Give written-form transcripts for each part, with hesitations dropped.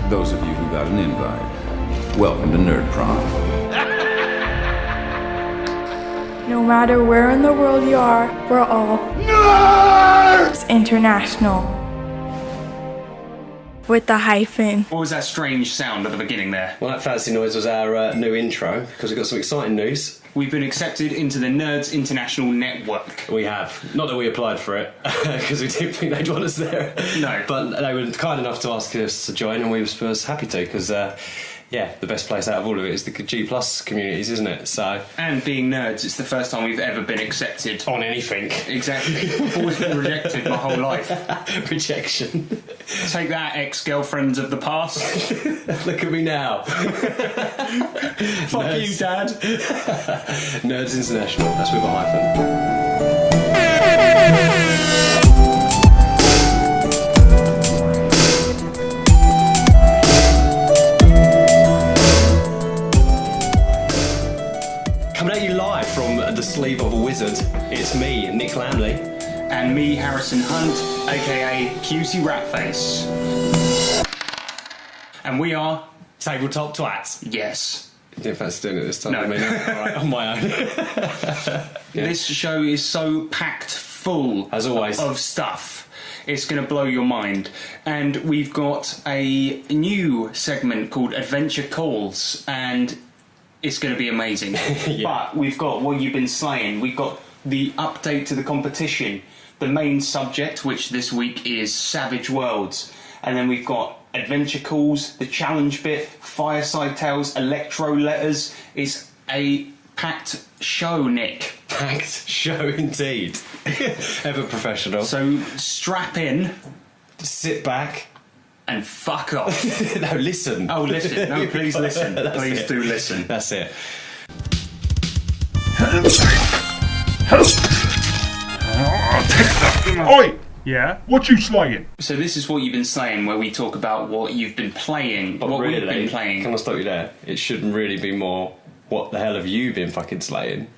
those of you who got an invite, welcome to Nerd Prom. No matter where in the world you are, we're all nerds! International. With the hyphen. What was that strange sound at the beginning there? Well, that fancy noise was our new intro, because we've got some exciting news. We've been accepted into the Nerds International Network. We have. Not that we applied for it, because we didn't think they'd want us there. No. But they were kind enough to ask us to join, and we were happy to, because, the best place out of all of it is the G Plus communities, isn't it? So. And being nerds, it's the first time we've ever been accepted. On anything. Exactly. I've always been rejected my whole life. Rejection. Take that, ex-girlfriends of the past. Look at me now. Fuck you, Dad. Nerds International, that's with a hyphen. Coming at you live from the sleeve of a wizard, it's me, Nick Lamley. And me, Harrison Hunt, aka QC Ratface. And we are... Tabletop Twats. Yes. Didn't fancy doing it this time. No. I mean, alright, on my own. This show is so packed full as always of stuff. It's going to blow your mind. And we've got a new segment called Adventure Calls, and it's going to be amazing. Yeah. But we've got what you've been slaying. We've got the update to the competition, the main subject, which this week is Savage Worlds. And then we've got Adventure Calls, the challenge bit, Fireside Tales, Electro Letters. It's a packed show, Nick. Packed show indeed. Ever professional. So strap in. Sit back. And fuck off. No, listen. Oh, listen. No, please listen. Please it. do listen. That's it. Oi! Yeah? What you slaying? So this is what you've been slaying, where we talk about what you've been playing, But what really, we've been playing. Can I stop you there? It shouldn't really be more, what the hell have you been fucking slaying?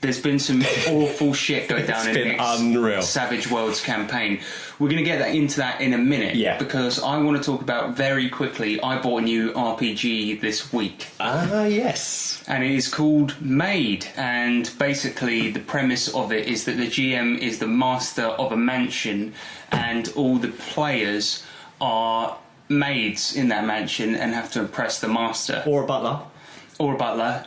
There's been some awful shit go down It's in been Nick's unreal. Savage Worlds campaign. We're going to get into that in a minute. Yeah. Because I want to talk about very quickly, I bought a new RPG this week. Ah, yes. And it is called Made. And basically the premise of it is that the GM is the master of a mansion and all the players are maids in that mansion and have to impress the master. Or a butler. Or a butler,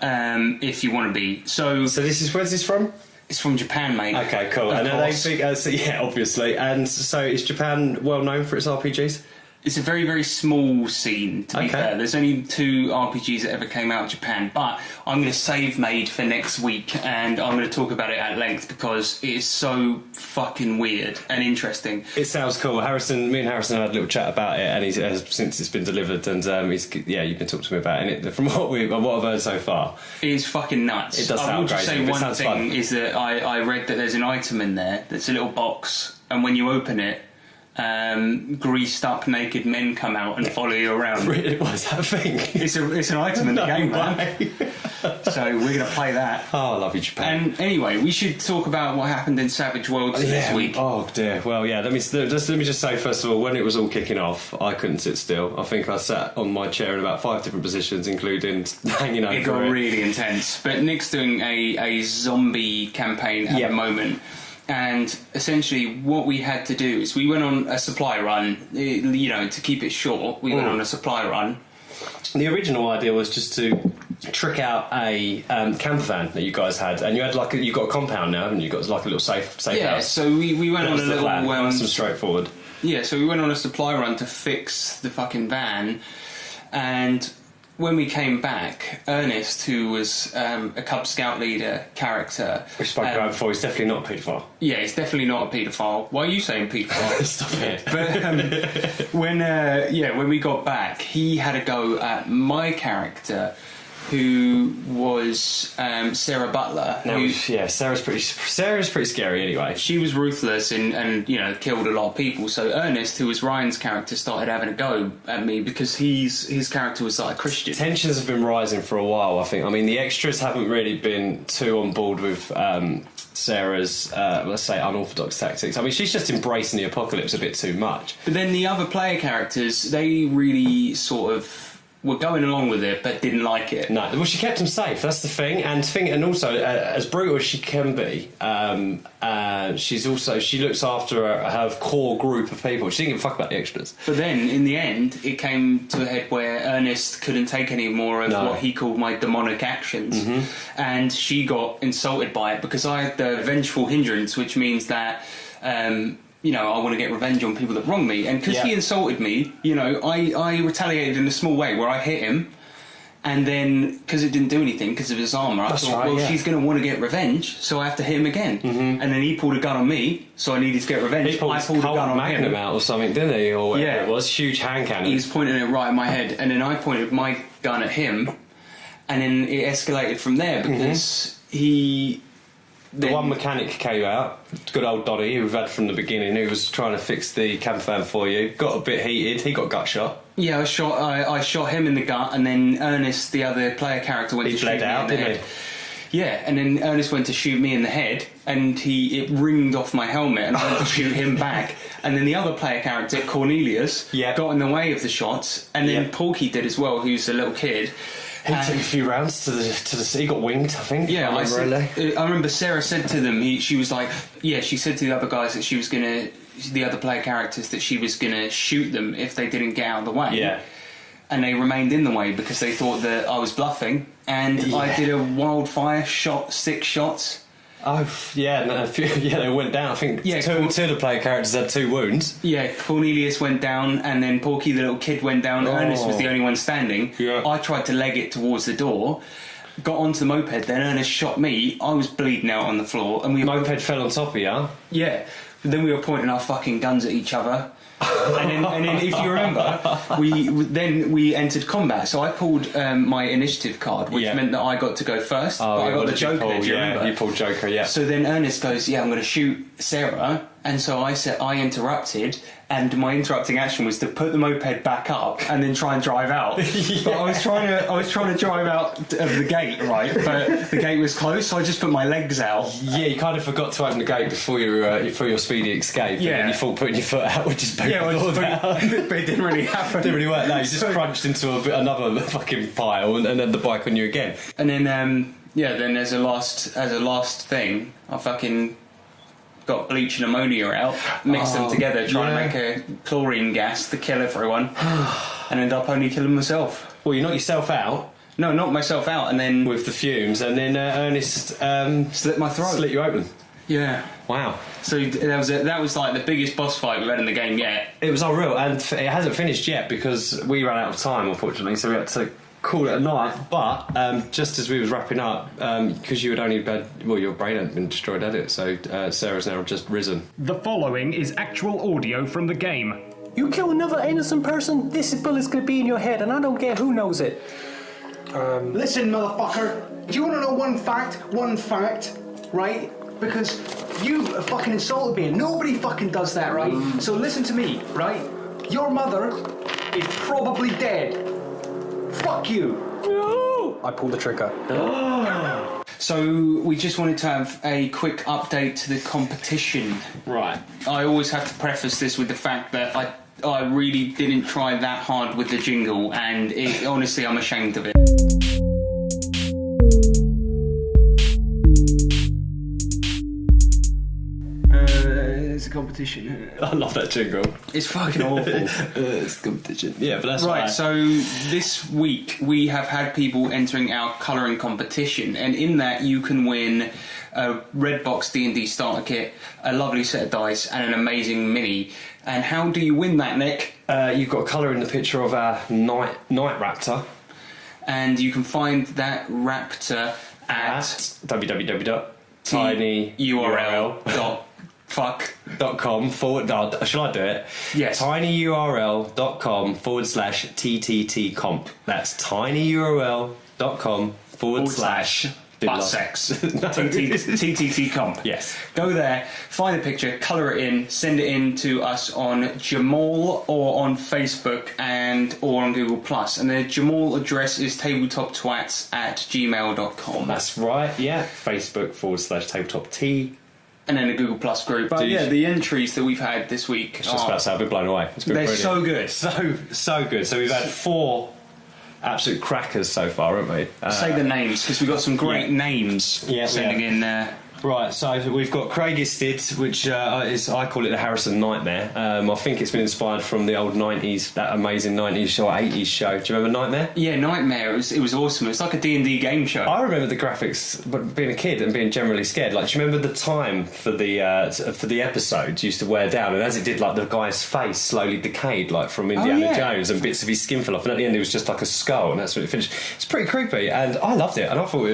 if you want to be. So this is, where's this from? it's from Japan, mate. Okay, cool. Of And are they course. big, yeah, obviously. And so is Japan well known for its RPGs? It's a very, very small scene, to be Okay. fair. There's only 2 RPGs that ever came out of Japan, but I'm going to save Made for next week, and I'm going to talk about it at length because it is so fucking weird and interesting. It sounds cool. Me and Harrison had a little chat about it, and he's since it's been delivered, and you've been talking to me about it. And from what I've heard so far, It is fucking nuts. It does I sound will just crazy, say but it one sounds thing fun. is that I read that there's an item in there that's a little box, and when you open it, greased up naked men come out and follow you around. really, what's that thing? It's an item in the No game, man. way. So we're going to play that. Oh, I love you, Japan. And anyway, we should talk about what happened in Savage Worlds this week. Oh dear. Well, yeah. Let me just say first of all, when it was all kicking off, I couldn't sit still. I think I sat on my chair in about 5 different positions, including hanging over. It got really intense. But Nick's doing a zombie campaign at the moment. And essentially what we had to do is we went on a supply run, to keep it short, we went on a supply run. The original idea was just to trick out a camper van that you guys had, and you had you got a compound now, haven't you? Got like a little safe Yeah, house. so we went on a little... Nice and straightforward. Yeah, so we went on a supply run to fix the fucking van, and when we came back, Ernest, who was a Cub Scout leader character... We spoke about before, he's definitely not a paedophile. Yeah, he's definitely not a paedophile. Why are you saying paedophile? Stop it. But when we got back, he had a go at my character who was Sarah Butler. Sarah's pretty scary anyway. She was ruthless and killed a lot of people. So Ernest, who was Ryan's character, started having a go at me because his character was like a Christian. Tensions have been rising for a while, I think. I mean, the extras haven't really been too on board with Sarah's, let's say, unorthodox tactics. I mean, she's just embracing the apocalypse a bit too much. But then the other player characters, they really sort of were going along with it, but didn't like it. No, well, she kept them safe. That's the thing, and also as brutal as she can be, she looks after her core group of people. She didn't give a fuck about the extras. But then, in the end, it came to a head where Ernest couldn't take any more of what he called my demonic actions, and she got insulted by it because I had the vengeful hindrance, which means that. I want to get revenge on people that wrong me. And because he insulted me, I retaliated in a small way where I hit him. And then, because it didn't do anything, because of his armour, I thought, she's going to want to get revenge, so I have to hit him again. And then he pulled a gun on me, so I needed to get revenge. I pulled a gun on Magnum out or something, didn't he? Or whatever it was, huge hand cannon. He was pointing it right at my head, and then I pointed my gun at him, and then it escalated from there, because The one mechanic came out, good old Donny, who we've had from the beginning, who was trying to fix the camper van for you. Got a bit heated. He got gut shot. Yeah, I shot him in the gut, and then Ernest, the other player character, went to shoot me in the head. Yeah, and then Ernest went to shoot me in the head, and it ringed off my helmet, and I went to shoot him back. And then the other player character, Cornelius, got in the way of the shots, and then Porky did as well, who's a little kid. He took a few rounds to the he got winged, I think. Yeah, I remember Sarah said to them, she was like, she said to the other guys that she was gonna, the other player characters, that she was gonna shoot them if they didn't get out of the way. Yeah. And they remained in the way because they thought that I was bluffing, and I did a wildfire, shot 6 shots. Oh, yeah, they went down. I think two of the player characters had 2 wounds. Yeah, Cornelius went down, and then Porky, the little kid, went down. Ernest was the only one standing. Yeah. I tried to leg it towards the door, got onto the moped, then Ernest shot me. I was bleeding out on the floor. And moped fell on top of you? Yeah. Then we were pointing our fucking guns at each other. and then, if you remember, we entered combat. So I pulled my initiative card, which meant that I got to go first. But I got the Joker. Do you remember? You pulled Joker. Yeah. So then Ernest goes, "Yeah, I'm going to shoot Sarah," and so I interrupted, and my interrupting action was to put the moped back up and then try and drive out. But I was trying to drive out of the gate, right? But the gate was closed, so I just put my legs out. Yeah, you kind of forgot to open the gate before your speedy escape. Yeah. And then you thought putting your foot out would just but it didn't really happen. Didn't really work. No, you just crunched into another fucking pile, and then the bike on you again. And then then as a last thing, I fucking got bleach and ammonia out, mixed them together, trying to make a chlorine gas to kill everyone, and ended up only killing myself. Well, you knocked yourself out. No, knocked myself out, and then with the fumes, and then Ernest slit my throat, slit you open. Yeah. Wow. So that was like the biggest boss fight we've had in the game yet. It was unreal, and it hasn't finished yet because we ran out of time, unfortunately, so we had to call it a night. But just as we was wrapping up, because you had only your brain hadn't been destroyed, had it? So Sarah's now just risen. The following is actual audio from the game. You kill another innocent person, this bullet's gonna be in your head, and I don't care who knows it. Listen, motherfucker. Do you want to know one fact, right? Because you fucking insulted me, and nobody fucking does that, right? So listen to me, right? Your mother is probably dead. Fuck you. No! I pulled the trigger. So we just wanted to have a quick update to the competition. Right. I always have to preface this with the fact that I really didn't try that hard with the jingle, and honestly, I'm ashamed of it. It's a competition. I love that jingle. It's fucking awful. It's a competition. Yeah, but that's right. So this week we have had people entering our colouring competition, and in that you can win a red box D&D starter kit, a lovely set of dice, and an amazing mini. And how do you win that, Nick? You've got to colour in the picture of our night raptor, and you can find that raptor at www.tinyurl.com shall I do it? Yes. tinyurl.com/TTT comp. That's tinyurl.com/ butt sex. TTT comp. Yes. Go there, find a picture, colour it in, send it in to us on Jamal or on Facebook or on Google+. And the Jamal address is tabletoptwats@gmail.com. That's right, yeah. Facebook/tabletopT. And then a Google Plus group. But yeah, the entries that we've had this week. It's just about to say I've been blown away. It's been brilliant. So good. So good. So we've had 4 absolute crackers so far, haven't we? Say the names, because we've got some great names sending in there. Right, so we've got Craig Isted, which is, I call it the Harrison Nightmare. I think it's been inspired from the old 90s, that amazing 90s show, 80s show. Do you remember Nightmare? Yeah, Nightmare. It was awesome. It was like a D&D game show. I remember the graphics, but being a kid and being generally scared. Like, do you remember the time for the episodes used to wear down, and as it did, like, the guy's face slowly decayed, like from Indiana Jones, and bits of his skin fell off, and at the end it was just like a skull, and that's when it finished. It's pretty creepy, and I loved it, and I thought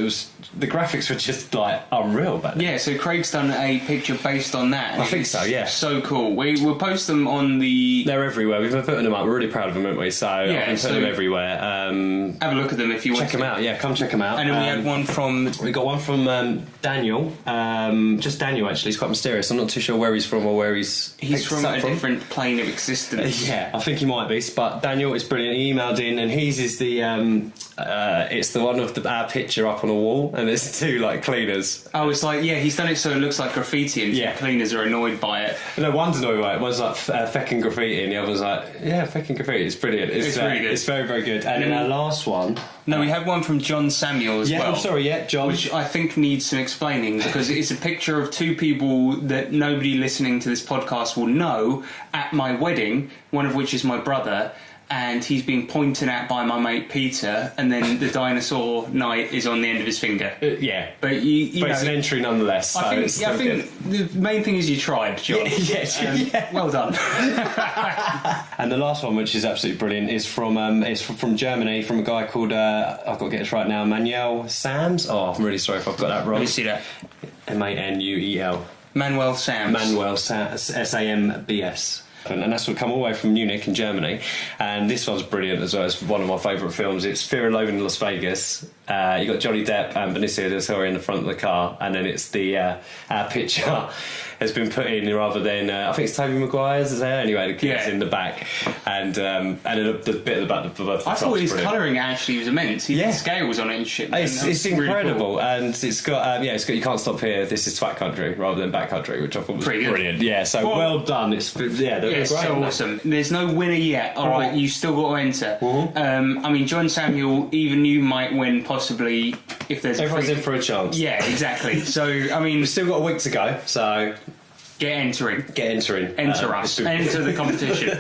the graphics were just like unreal back then. Yeah, so Craig's done a picture based on that. I think so, yeah. So cool. We'll post them on the... They're everywhere. We've been putting them up. We're really proud of them, aren't we? So I've been putting them everywhere. Have a look at them if you want to. Check them out, yeah. Come check them out. And then we had one from... We got one from Daniel. Just Daniel, actually. He's quite mysterious. I'm not too sure where he's from or where he's from a different plane of existence. Yeah, I think he might be. But Daniel is brilliant. He emailed in, and his is the... it's the one of our picture up on a wall, and there's 2 like cleaners. Oh, it's like, yeah, he's done it so it looks like graffiti, and cleaners are annoyed by it. No, one's annoyed by it. One's like fecking graffiti, and the other's like, yeah, fecking graffiti. It's brilliant. It's really good. It's very, very good. And then our last one... No, we had one from John Samuel as well. Yeah, I'm sorry, John. Which I think needs some explaining, because it's a picture of 2 people that nobody listening to this podcast will know at my wedding, one of which is my brother, and he's being pointed at by my mate Peter, and then the dinosaur knight is on the end of his finger. Yeah. But you know, it's an entry nonetheless. So I think the main thing is you tried, John. Yes. Well done. And the last one, which is absolutely brilliant, is from Germany, from a guy called I've got to get this right now, Manuel Sams. Oh, I'm really sorry if I've got that wrong. Let me see that. Manuel. Manuel Sams. Manuel Sambs. And that's what come all the way from Munich in Germany, and this one's brilliant as well. It's one of my favourite films. It's Fear and Loathing in Las Vegas. You got Johnny Depp and Benicio del Toro in the front of the car, and then it's the our picture has been put in rather than I think it's Tobey Maguire's is there anyway. The kid's in the back, and then the bit about the I thought his colouring actually was immense. He had scales on it and shit. It's incredible, really cool. and it's got You Can't Stop Here. This is Twat Country rather than Back Country, which I thought was brilliant. Yeah, so well done. It's great, so awesome. There's no winner yet. All right, you still got to enter. I mean, John Samuel, even you might win possibly if there's. Everyone's in for a chance. Yeah, exactly. So I mean, we've still got a week to go. So get entering. Enter us. Enter the competition.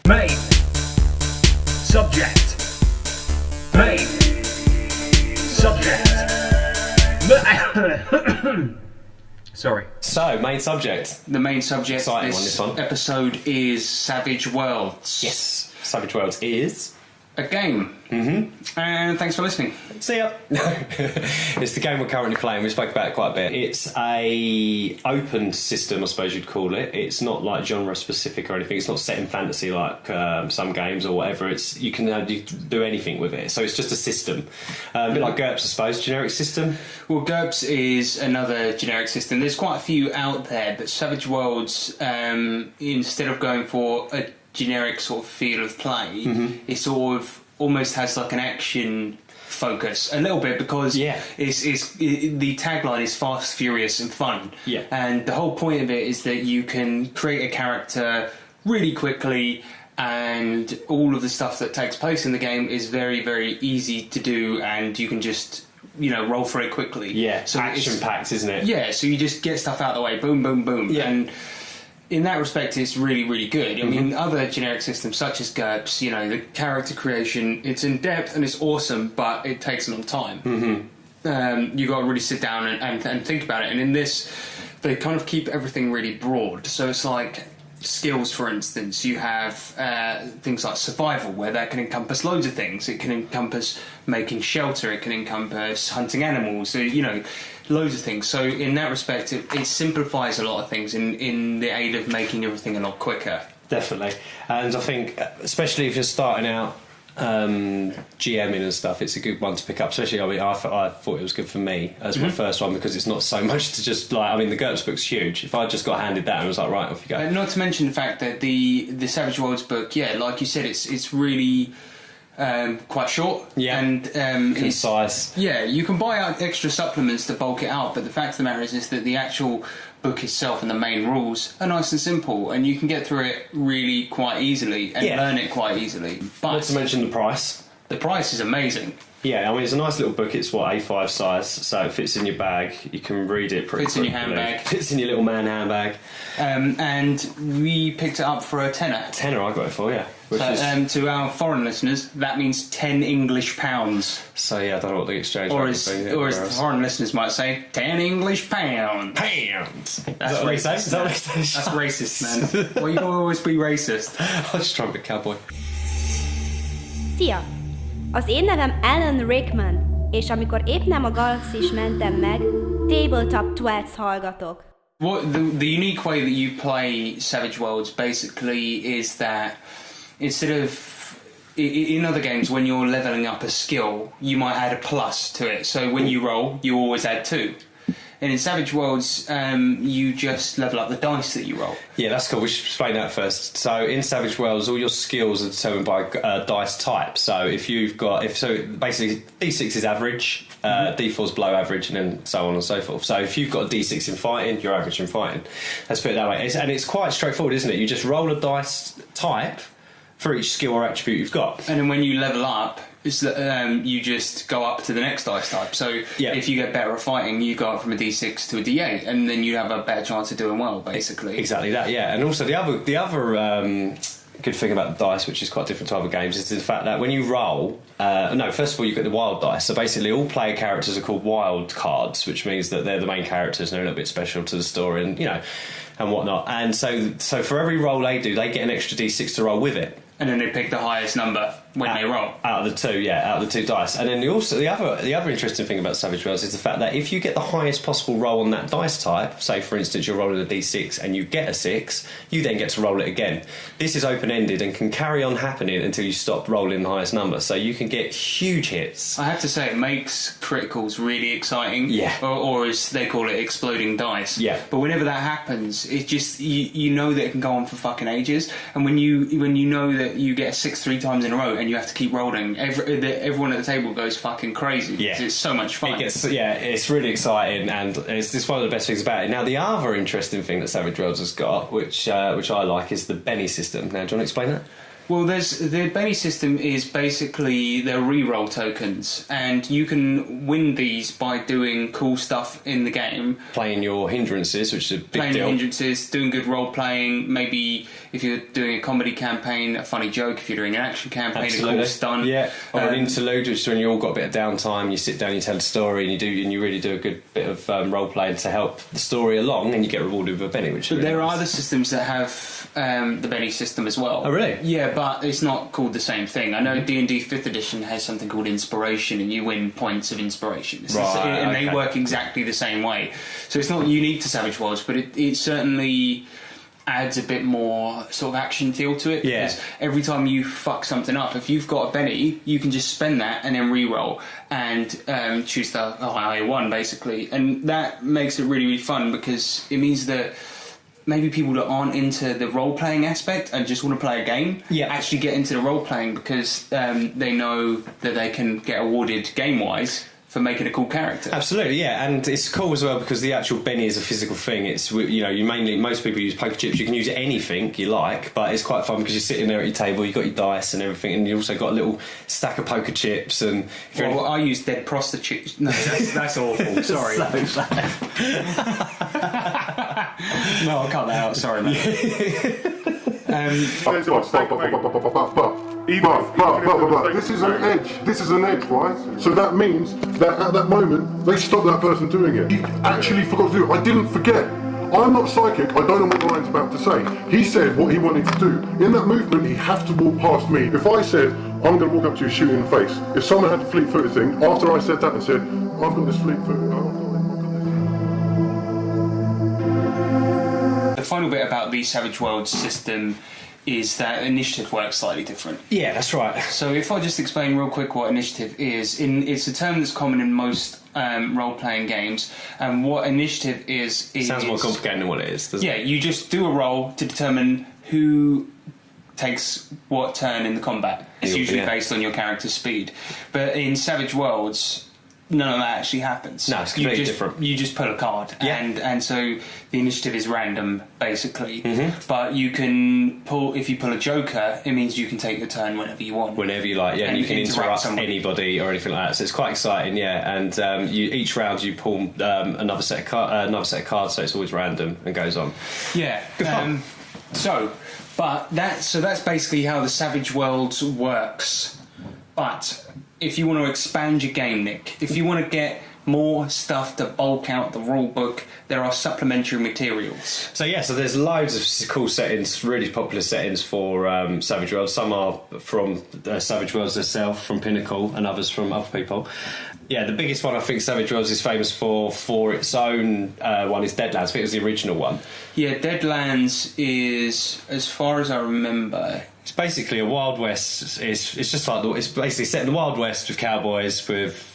Main subject. Main subject. Sorry. So, main subject. The main subject. Exciting this one, this one. Episode is Savage Worlds. Yes. Savage Worlds is a game. And thanks for listening. See ya. It's the game we're currently playing. We spoke about it quite a bit. It's a open system, I suppose you'd call it. It's not like genre specific or anything. It's not set in fantasy like some games or whatever. It's you can do anything with it. So it's just a system, a bit like GURPS, I suppose. Generic system. Well, GURPS is another generic system. There's quite a few out there, but Savage Worlds, instead of going for a generic sort of feel of play, it sort of almost has like an action focus a little bit, because the tagline is fast, furious and fun, and the whole point of it is that you can create a character really quickly, and all of the stuff that takes place in the game is very, very easy to do, and you can just roll through it quickly. So action packed, isn't it? Yeah, so you just get stuff out of the way, boom, boom, boom. And in that respect, it's really, really good. I mean, other generic systems such as GURPS, the character creation, it's in depth and it's awesome, but it takes a long time. You got to really sit down and think about it. And in this, they kind of keep everything really broad. So it's like skills, for instance. You have things like survival, where that can encompass loads of things. It can encompass making shelter. It can encompass hunting animals. So, loads of things. So in that respect, it simplifies a lot of things in the aid of making everything a lot quicker. Definitely. And I think, especially if you're starting out GMing and stuff, it's a good one to pick up. Especially, I mean, I thought it was good for me as my first one because it's not so much to just like. I mean, the GURPS book's huge. If I just got handed that and was like, right, off you go. Not to mention the fact that the Savage Worlds book, yeah, like you said, it's really quite short. Yeah, and concise. You can buy out extra supplements to bulk it out, but the fact of the matter is that the actual book itself and the main rules are nice and simple, and you can get through it really quite easily and learn it quite easily. But not to mention the price. The price is amazing. Yeah, I mean, it's a nice little book. It's what, A5 size, so it fits in your bag. You can read it pretty quickly. Fits in your handbag. Fits in your little man handbag. And we picked it up for a tenner. Tenner I got it for, yeah. Which is, to our foreign listeners, that means 10 English pounds. So yeah, I don't know what the exchange rate is. Or as the foreign listeners might say, 10 English pounds. Pounds. That's racist. That's racist, man. Well, you always be racist. I'll just try and be a cowboy. Szia! Az én nevem Alan Rickman, és amikor épp nem a galaxis mentem meg, TableTopTwats hallgatok. What the unique way that you play Savage Worlds basically is that instead of in other games when you're leveling up a skill, you might add a plus to it. So when you roll, you always add 2. And in Savage Worlds, you just level up the dice that you roll. Yeah, that's cool. We should explain that first. So in Savage Worlds, all your skills are determined by dice type. So basically D6 is average, D4 is below average, and then so on and so forth. So if you've got a D6 in fighting, you're average in fighting. Let's put it that way. And it's quite straightforward, isn't it? You just roll a dice type for each skill or attribute you've got. And then when you level up, you just go up to the next dice type. So if you get better at fighting, you go up from a D6 to a D8, and then you have a better chance of doing well, basically. Exactly that, yeah. And also the other good thing about the dice, which is quite different to other games, is the fact that when you roll, first of all, you get the wild dice. So basically all player characters are called wild cards, which means that they're the main characters and they're a little bit special to the story and whatnot. And so for every roll they do, they get an extra D6 to roll with it. And then they pick the highest number when they roll. Out of the 2 dice. And then the other interesting thing about Savage Worlds is the fact that if you get the highest possible roll on that dice type, say for instance you're rolling a D6 and you get a 6, you then get to roll it again. This is open-ended and can carry on happening until you stop rolling the highest number. So you can get huge hits. I have to say, it makes criticals really exciting. Yeah. Or as they call it, exploding dice. Yeah. But whenever that happens, it just you know that it can go on for fucking ages. And when you know that you get a 6 3 times in a row and you have to keep rolling, everyone at the table goes fucking crazy. Yeah. It's so much fun. It's really exciting, and it's one of the best things about it. Now, the other interesting thing that Savage Worlds has got, which I like, is the Benny system. Now, do you want to explain that? Well, the Benny system is basically their reroll tokens, and you can win these by doing cool stuff in the game. Playing your hindrances, which is a big deal. Playing your hindrances, doing good role playing, maybe if you're doing a comedy campaign, a funny joke, if you're doing an action campaign, a cool stunt. Yeah, or an interlude, which is when you all got a bit of downtime, you sit down, you tell a story, and you really do a good bit of role playing to help the story along, and you get rewarded with a Benny, which is really there nice. are other systems that have the Benny system as well. Oh, really? Yeah, but it's not called the same thing. I know D&D 5th edition has something called Inspiration, and you win points of inspiration. They work exactly the same way. So it's not unique to Savage Worlds, but it certainly adds a bit more sort of action feel to it. Yeah. Because every time you fuck something up, if you've got a Benny, you can just spend that and then re-roll and choose the higher one, basically. And that makes it really, really fun, because it means that maybe people that aren't into the role-playing aspect and just want to play a game actually get into the role-playing, because they know that they can get awarded game-wise for making a cool character. Absolutely, yeah, and it's cool as well because the actual Benny is a physical thing. It's most people use poker chips. You can use anything you like, but it's quite fun because you're sitting there at your table, you've got your dice and everything, and you also got a little stack of poker chips. And I use dead prostitutes. No, that's awful. Sorry. No, I'll cut that out. Sorry, man. But this is an edge. This is an edge, right? So that means that at that moment they stopped that person doing it. He actually forgot to do it. I didn't forget. I'm not psychic. I don't know what Ryan's about to say. He said what he wanted to do. In that movement, he had to walk past me. If I said, I'm going to walk up to you, shoot you in the face. If someone had the fleet-footed thing, after I said that, I said, I've got this fleet-footed. The final bit about the Savage Worlds system is that initiative works slightly different. Yeah, that's right. So if I just explain real quick what initiative is, it's a term that's common in most role-playing games, and what initiative is... Sounds more complicated than what it is, doesn't it? Yeah, you just do a roll to determine who takes what turn in the combat. It's usually based on your character's speed. But in Savage Worlds, none of that actually happens. No, it's completely different. You just pull a card, and so the initiative is random, basically. But you can pull, if you pull a joker, it means you can take your turn whenever you want. Whenever you like, yeah, and you can interrupt anybody or anything like that. So it's quite exciting, yeah. And each round you pull another set of cards, so it's always random and goes on. Yeah. Good fun. That's basically how the Savage Worlds works. But if you want to expand your game, Nick, if you want to get more stuff to bulk out the rule book, there are supplementary materials. So there's loads of cool settings, really popular settings for Savage Worlds. Some are from Savage Worlds itself, from Pinnacle, and others from other people. Yeah, the biggest one I think Savage Worlds is famous for its own one is Deadlands. I think it was the original one. Yeah, Deadlands is, as far as I remember... It's basically a Wild West. It's just like it's basically set in the Wild West with cowboys with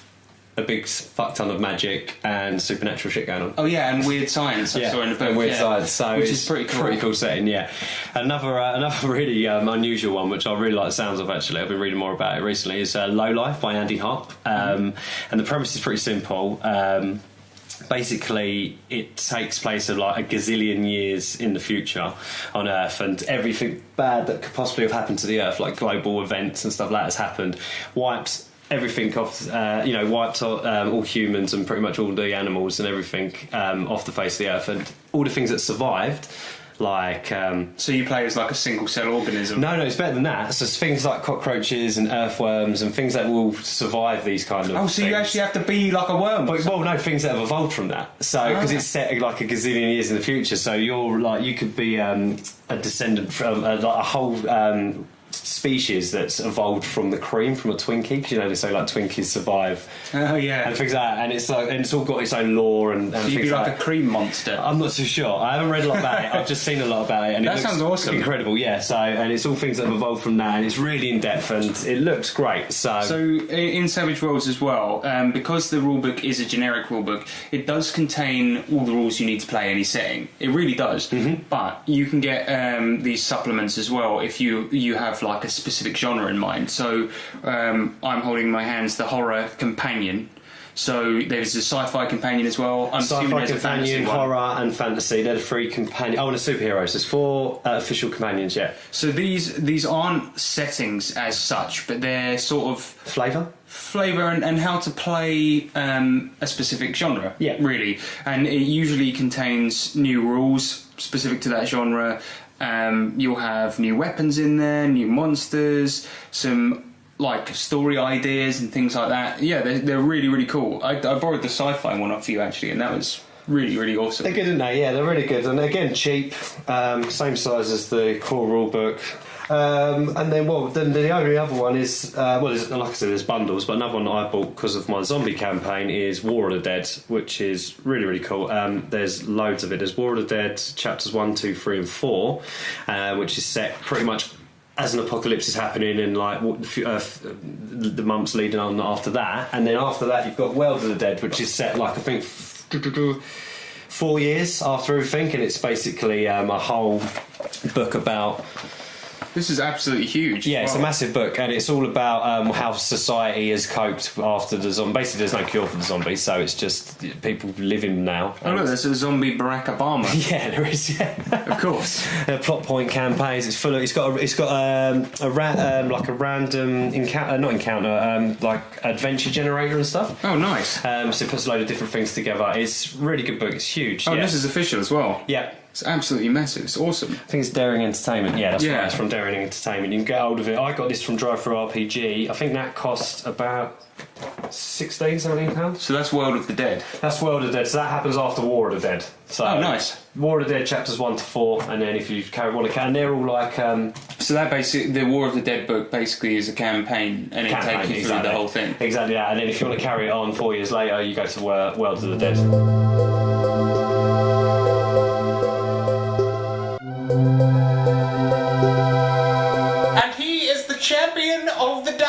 a big fuck ton of magic and supernatural shit going on. Oh yeah, and weird science. I saw in the book. And weird science. So which is pretty cool. Pretty cool setting. Yeah. Another really unusual one, which I really like the sounds of. Actually, I've been reading more about it recently. Is Low Life by Andy Harp, and the premise is pretty simple. Basically, it takes place of like a gazillion years in the future on Earth, and everything bad that could possibly have happened to the Earth, like global events and stuff like that, has happened, wiped everything off, wiped all humans and pretty much all the animals and everything off the face of the Earth, and all the things that survived. Like, so you play as like a single cell organism? No, it's better than that. So it's things like cockroaches and earthworms and things that will survive these kind of things. You actually have to be like a worm? Things that have evolved from that. So, because it's set like a gazillion years in the future, so you could be a descendant from a whole species that's evolved from the cream from a Twinkie, because they say like Twinkies survive. Oh yeah, and things like that, and it's all got its own lore and so you'd be like a cream monster. I'm not too sure. I haven't read a lot about it. I've just seen a lot about it, and that sounds awesome, incredible. Yeah, so and it's all things that have evolved from that, and it's really in depth and it looks great. So in Savage Worlds as well, because the rulebook is a generic rulebook, it does contain all the rules you need to play any setting. It really does. But you can get these supplements as well if you have like a specific genre in mind. So I'm holding in my hands the horror companion. So there's a sci-fi companion as well. I'm assuming there's a fantasy one. Horror and fantasy. They're the three companions. Oh, and a superhero. So there's 4 official companions yet. So these aren't settings as such, but they're sort of flavour and how to play a specific genre. Yeah, really. And it usually contains new rules specific to that genre. You'll have new weapons in there, new monsters, some like story ideas and things like that. Yeah, they're really, really cool. I borrowed the sci-fi one off you actually, and that was really, really awesome. They're good, aren't they? Yeah, they're really good. And again, cheap, same size as the core rulebook. And then the only other one is like I said, there's bundles, but another one that I bought because of my zombie campaign is War of the Dead, which is really, really cool. There's loads of it. There's War of the Dead chapters 1, 2, 3 and 4, which is set pretty much as an apocalypse is happening and like the months leading on after that, and then after that you've got World of the Dead, which is set like I think 4 years after everything, and it's basically a whole book about. This is absolutely huge. Yeah, it's a massive book, and it's all about how society has coped after the zombie. Basically, there's no cure for the zombies, so it's just people living now. Oh look, there's a zombie Barack Obama. Yeah, there is. Yeah, of course. Plot point campaigns. It's full of. It's got like a random encounter, like adventure generator and stuff. Oh, nice. So it puts a load of different things together. It's a really good book. It's huge. Oh, this is official as well. Yeah. It's absolutely massive. It's awesome. I think it's Daring Entertainment. Yeah, that's right. It's from Daring Entertainment. You can get hold of it. I got this from Drive-Thru RPG. I think that cost about £16-17. So that's World of the Dead. That's World of the Dead. So that happens after War of the Dead. So nice. War of the Dead chapters 1 to 4, and then if you want to, and they're all like. So that basically, the War of the Dead book basically is a campaign, and it takes you through the whole thing. Exactly that. And then if you want to carry it on 4 years later, you go to World of the Dead.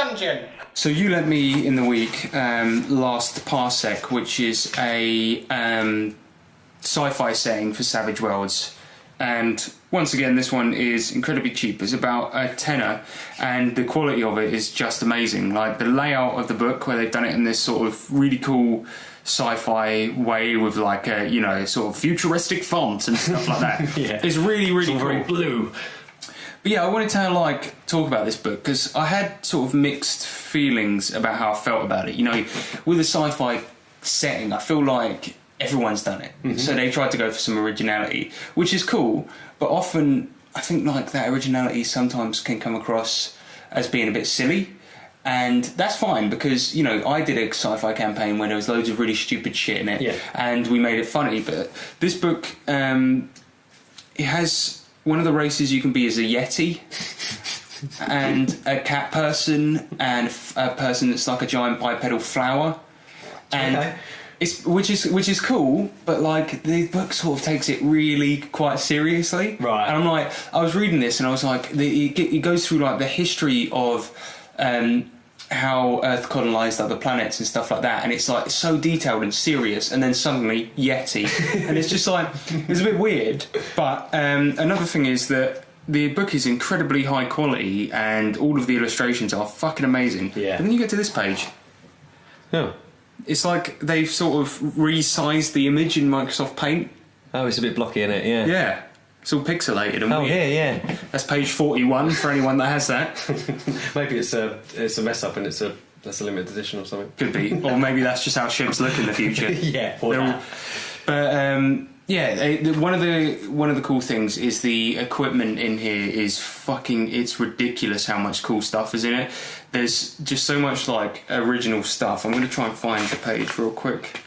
dungeon. So you lent me in the week Last Parsec, which is a sci-fi setting for Savage Worlds, and once again this one is incredibly cheap. It's about a tenner, and the quality of it is just amazing. Like the layout of the book, where they've done it in this sort of really cool sci-fi way with like a, you know, sort of futuristic fonts and stuff like that. Yeah. It's really really cool. Very blue. But yeah, I wanted to like talk about this book because I had sort of mixed feelings about how I felt about it. You know, with a sci-fi setting, I feel like everyone's done it, so they tried to go for some originality, which is cool. But often, I think like that originality sometimes can come across as being a bit silly, and that's fine because, you know, I did a sci-fi campaign where there was loads of really stupid shit in it, and we made it funny. But this book, it has. One of the races you can be is a Yeti, and a cat person, and a person that's like a giant bipedal flower, and which is cool. But like the book sort of takes it really quite seriously, right? And I'm like, I was reading this, and I was like, it goes through like the history of how Earth colonised other planets and stuff like that, and it's like so detailed and serious, and then suddenly Yeti, and it's just like, it's a bit weird. But another thing is that the book is incredibly high quality, and all of the illustrations are fucking amazing. Yeah. And then you get to this page. Oh. It's like they've sort of resized the image in Microsoft Paint. Oh, it's a bit blocky in it, yeah. Yeah. It's all pixelated and weird. yeah. That's page 41 for anyone that has that. Maybe it's a mess up and that's a limited edition or something. Could be. Or maybe that's just how ships look in the future. Yeah. But one of the cool things is the equipment in here is fucking, it's ridiculous how much cool stuff is in it. There's just so much like original stuff. I'm going to try and find the page real quick.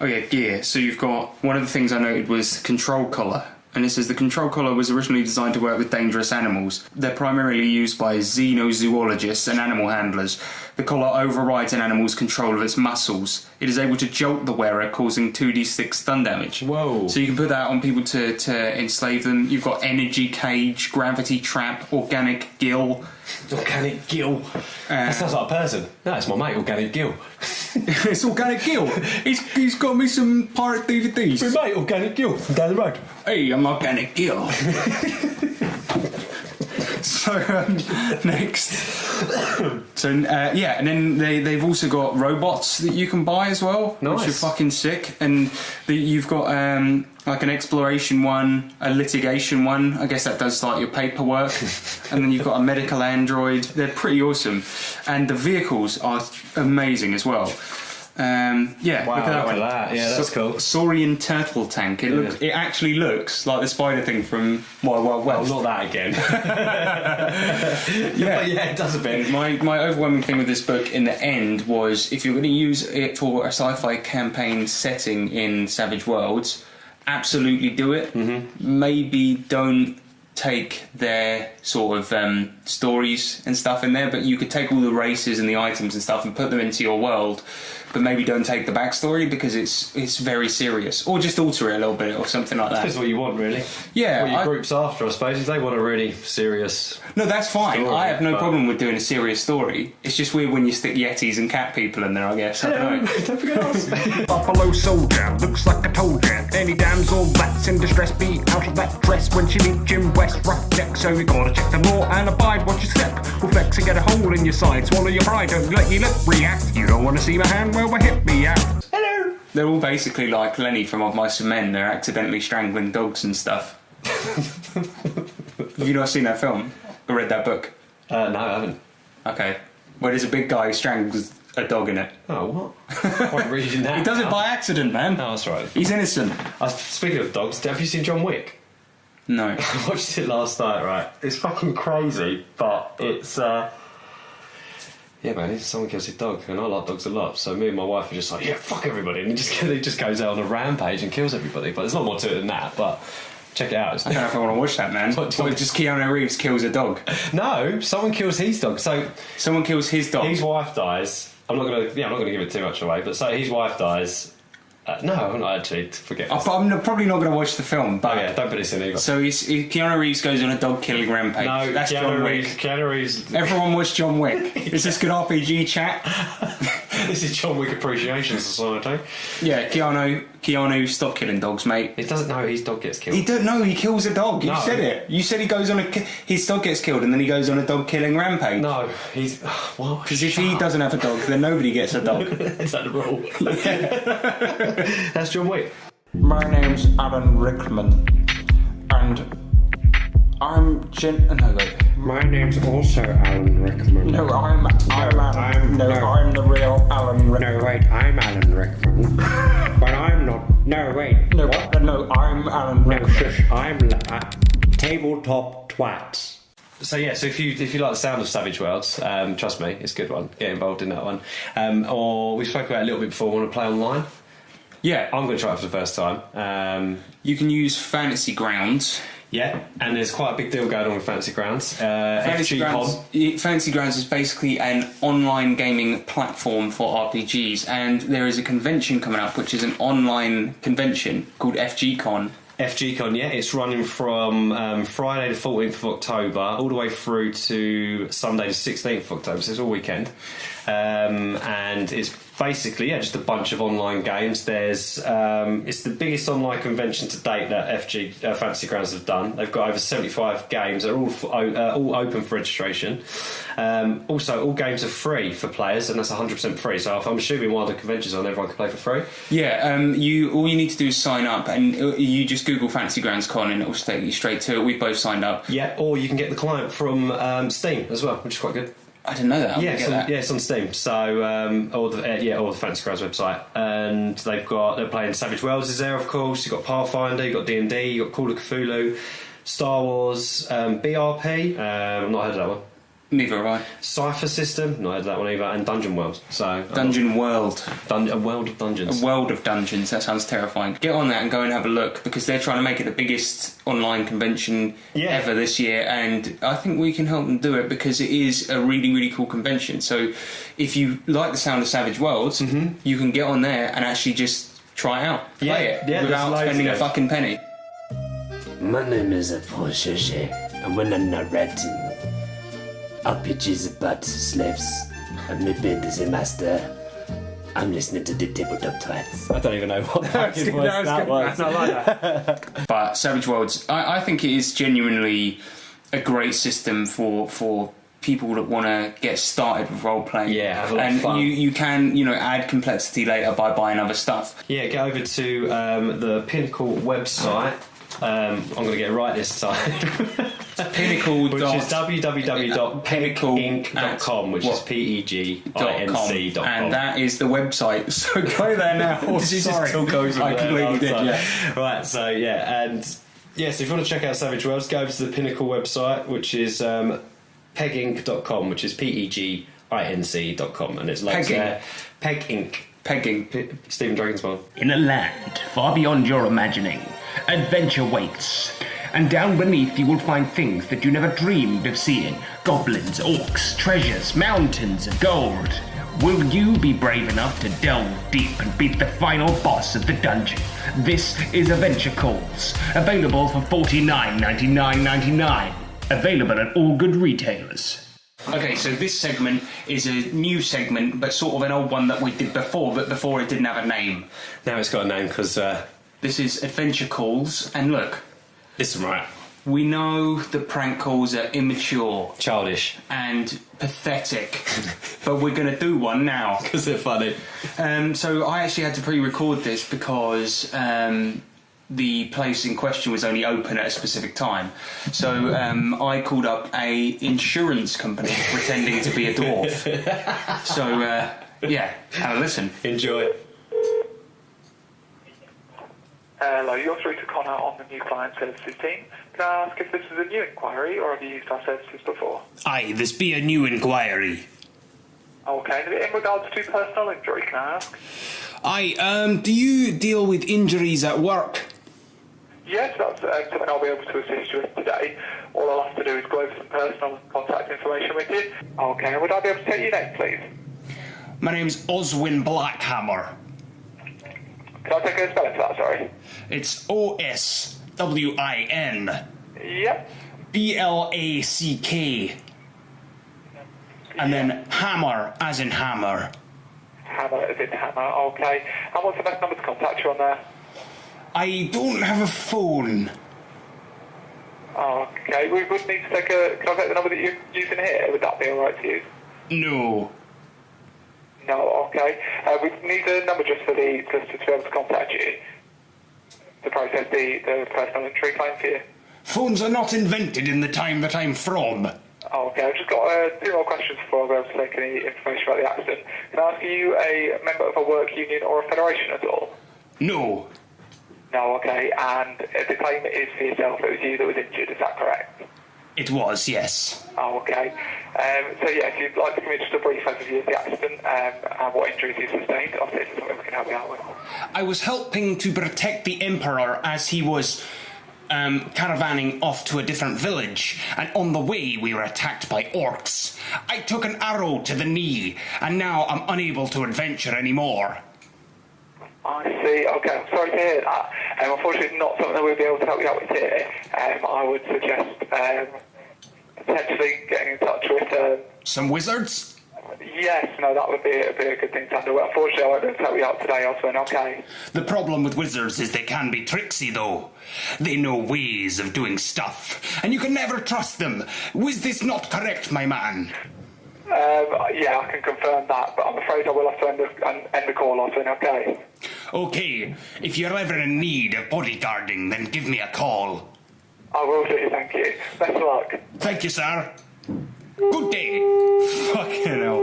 Oh yeah, gear. So you've got, one of the things I noted was control collar. And it says the control collar was originally designed to work with dangerous animals. They're primarily used by xenozoologists and animal handlers. The collar overrides an animal's control of its muscles. It is able to jolt the wearer, causing 2d6 stun damage. Whoa. So you can put that on people to enslave them. You've got energy cage, gravity trap, organic gill. Organic gill. That sounds like a person. No, it's my mate, Organic Gill. It's Organic Gill. He's got me some pirate DVDs. My mate, Organic Gill, from down the road. Hey, I'm Organic Gill. So next, so and then they've also got robots that you can buy as well, nice. Which are fucking sick. And you've got like an exploration one, a litigation one. I guess that does like your paperwork. And then you've got a medical android. They're pretty awesome, and the vehicles are amazing as well. Wow, look at that one. Yeah, that's cool. Saurian turtle tank. It actually looks like the spider thing from Wild Wild West. Oh, not that again. Yeah, but yeah, it does a bit. My overwhelming thing with this book in the end was, if you're going to use it for a sci-fi campaign setting in Savage Worlds, absolutely do it. Maybe don't take their sort of stories and stuff in there, but you could take all the races and the items and stuff and put them into your world, but maybe don't take the backstory because it's very serious, or just alter it a little bit or something like that. Depends what you want, really. Yeah, what your group's after, I suppose. If they want a really serious... No, that's fine. Story, I have no problem with doing a serious story. It's just weird when you stick Yetis and cat people in there, I guess. I don't know. Don't forget us. Buffalo soldier, looks like I told ya. Any damsel that's in distress, be out of that dress when she meet Jim West. Rough neck, so you gotta check the law and abide what you step. Will flex and get a hole in your side. Swallow your pride, don't let your lip react. You don't wanna see my hand where my hip be at. Hello! They're all basically like Lenny from Of Mice and Men. They're accidentally strangling dogs and stuff. Have you not seen that film? Or read that book? No, I haven't. Okay. Well, there's a big guy who strangles a dog in it. Oh, what? I'm reading that. He does it by accident, man. Oh, that's right. He's innocent. Speaking of dogs, have you seen John Wick? No. I watched it last night, right? It's fucking crazy, but it's... Yeah, man, someone kills his dog, and I like dogs a lot, so me and my wife are just like, yeah, fuck everybody, and he just goes out on a rampage and kills everybody, but there's a lot more to it than that, but check it out. I don't know if I want to watch that, man. What, just Keanu Reeves kills a dog? No, someone kills his dog, so... Someone kills his dog? His wife dies. I'm not gonna give it too much away, but so his wife dies, No, I'm not actually. Forget this. I'm probably not going to watch the film, but... Oh, yeah, don't put this in either. So Keanu Reeves goes on a dog-killing rampage. No, that's John Wick. Keanu Reeves... Everyone watch John Wick. Is this good RPG chat? This is John Wick Appreciation Society. Yeah, Keanu, stop killing dogs, mate. He doesn't know his dog gets killed. He don't know, he kills a dog. You said it. You said he goes on his dog gets killed and then he goes on a dog-killing rampage. No, he's... What? Because if he doesn't have a dog, then nobody gets a dog. Is that the rule? That's John Wick. My name's Alan Rickman, and I'm No, wait. My name's also Alan Rickman. No, I'm the real Alan Rickman. No, wait, I'm Alan Rickman. But I'm not. No, wait. No, what? No, I'm Alan Rickman. No, shush. I'm Tabletop Twats. So yeah, so if you like the sound of Savage Worlds, trust me, it's a good one. Get involved in that one. Or we spoke about it a little bit before. Want to play online? Yeah, I'm going to try it for the first time. You can use Fantasy Grounds. Yeah, and there's quite a big deal going on with Fantasy Grounds. Fantasy Grounds is basically an online gaming platform for RPGs, and there is a convention coming up, which is an online convention called FGCon. FGCon, yeah, it's running from Friday the 14th of October all the way through to Sunday the 16th of October, so it's all weekend. And it's basically, just a bunch of online games. There's it's the biggest online convention to date that Fantasy Grounds have done. They've got over 75 games. They're all open for registration. Also, all games are free for players, and that's 100% free. So if I'm assuming while the convention's on, everyone can play for free. Yeah, all you need to do is sign up, and you just Google Fantasy Grounds Con, and it will take you straight to it. We've both signed up. Yeah, or you can get the client from Steam as well, which is quite good. I didn't know that. It's on Steam. So, or the Fantasy Grounds website, and they're playing Savage Worlds is there, of course. You've got Pathfinder, you've got D&D, you've got Call of Cthulhu, Star Wars, BRP. I've not heard of that one. Neither have I. Cypher System, not heard of that one either, and Dungeon World. So Dungeon World. A world of dungeons. A world of dungeons, that sounds terrifying. Get on that and go and have a look, because they're trying to make it the biggest online convention ever this year, and I think we can help them do it, because it is a really, really cool convention. So if you like the sound of Savage Worlds, you can get on there and actually just try it out. Play it without spending a fucking penny. My name is Paul Sheshe, and when I'm narrating RPGs about slaves and me being the master, I'm listening to the Tabletop Twats. I don't even know what the fucking voice that was. I like that. But Savage Worlds, I think it is genuinely a great system for people that want to get started with role playing. Yeah, have a lot of fun. You can add complexity later by buying other stuff. Yeah, go over to the Pinnacle website. I'm going to get it right this time. Pinnacle. Which is www.pinnacleinc.com, which is PEGINC.com. And that is the website. So go there now. Sorry. Still goes I completely did, yeah. Right, so so if you want to check out Savage Worlds, go over to the Pinnacle website, which is peginc.com, which is PEGINC.com, and it's like Peg Inc. Pegging. Stephen Dragonspawn. In a land far beyond your imagining, adventure waits. And down beneath you will find things that you never dreamed of seeing. Goblins, orcs, treasures, mountains of gold. Will you be brave enough to delve deep and beat the final boss of the dungeon? This is Adventure Calls, available for $49.99.99. Available at all good retailers. Okay, so this segment is a new segment, but sort of an old one that we did before, but before it didn't have a name. Now it's got a name, because... this is Adventure Calls, and look... Listen, right. We know that prank calls are immature... childish. And pathetic, but we're going to do one now. Because they're funny. So I actually had to pre-record this because... the place in question was only open at a specific time. So I called up a insurance company pretending to be a dwarf. So, have a listen. Enjoy. Hello, you're through to Connor on the new client services team. Can I ask if this is a new inquiry or have you used our services before? Aye, this be a new inquiry. Okay, in regards to personal injury, can I ask? Aye, do you deal with injuries at work? Yes, that's something I'll be able to assist you with today. All I'll have to do is go over some personal contact information with you. Okay, would I be able to take your name, please? My name's Oswin Blackhammer. Can I take a spelling for that, sorry? It's OSWIN. Yep. BLACK. And then hammer, as in hammer. Hammer as in hammer, okay. And what's the best number to contact you on there? I don't have a phone. Okay, we would need to take a... Can I take the number that you're using here? Would that be alright to use? No. No, okay. We need a number just for the solicitor to be able to contact you to process the personal injury claim for you. Phones are not invented in the time that I'm from. Okay, I've just got 2 more questions before I'll be able to take any information about the accident. Can I ask, are you a member of a work union or a federation at all? No. No, okay. And the claim is for yourself. It was you that was injured, is that correct? It was, yes. Oh, okay. So, yeah, if you'd like to give me just a brief overview of the accident and what injuries you sustained, I'll see if there's something we can help you out with. I was helping to protect the Emperor as he was caravanning off to a different village, and on the way we were attacked by orcs. I took an arrow to the knee, and now I'm unable to adventure anymore. I see. Okay, I'm sorry to hear that. Unfortunately, not something that we'll be able to help you out with here. I would suggest potentially getting in touch with... some wizards? Yes, no, that would be a good thing to handle. Unfortunately, I won't be able to help you out today, Oswin, okay? The problem with wizards is they can be tricksy, though. They know ways of doing stuff, and you can never trust them. Was this not correct, my man? Yeah, I can confirm that, but I'm afraid I will have to end the call, Oswin, okay? Okay, if you're ever in need of bodyguarding, then give me a call. I will do, thank you. Best of luck. Thank you, sir. Good day. Fucking hell.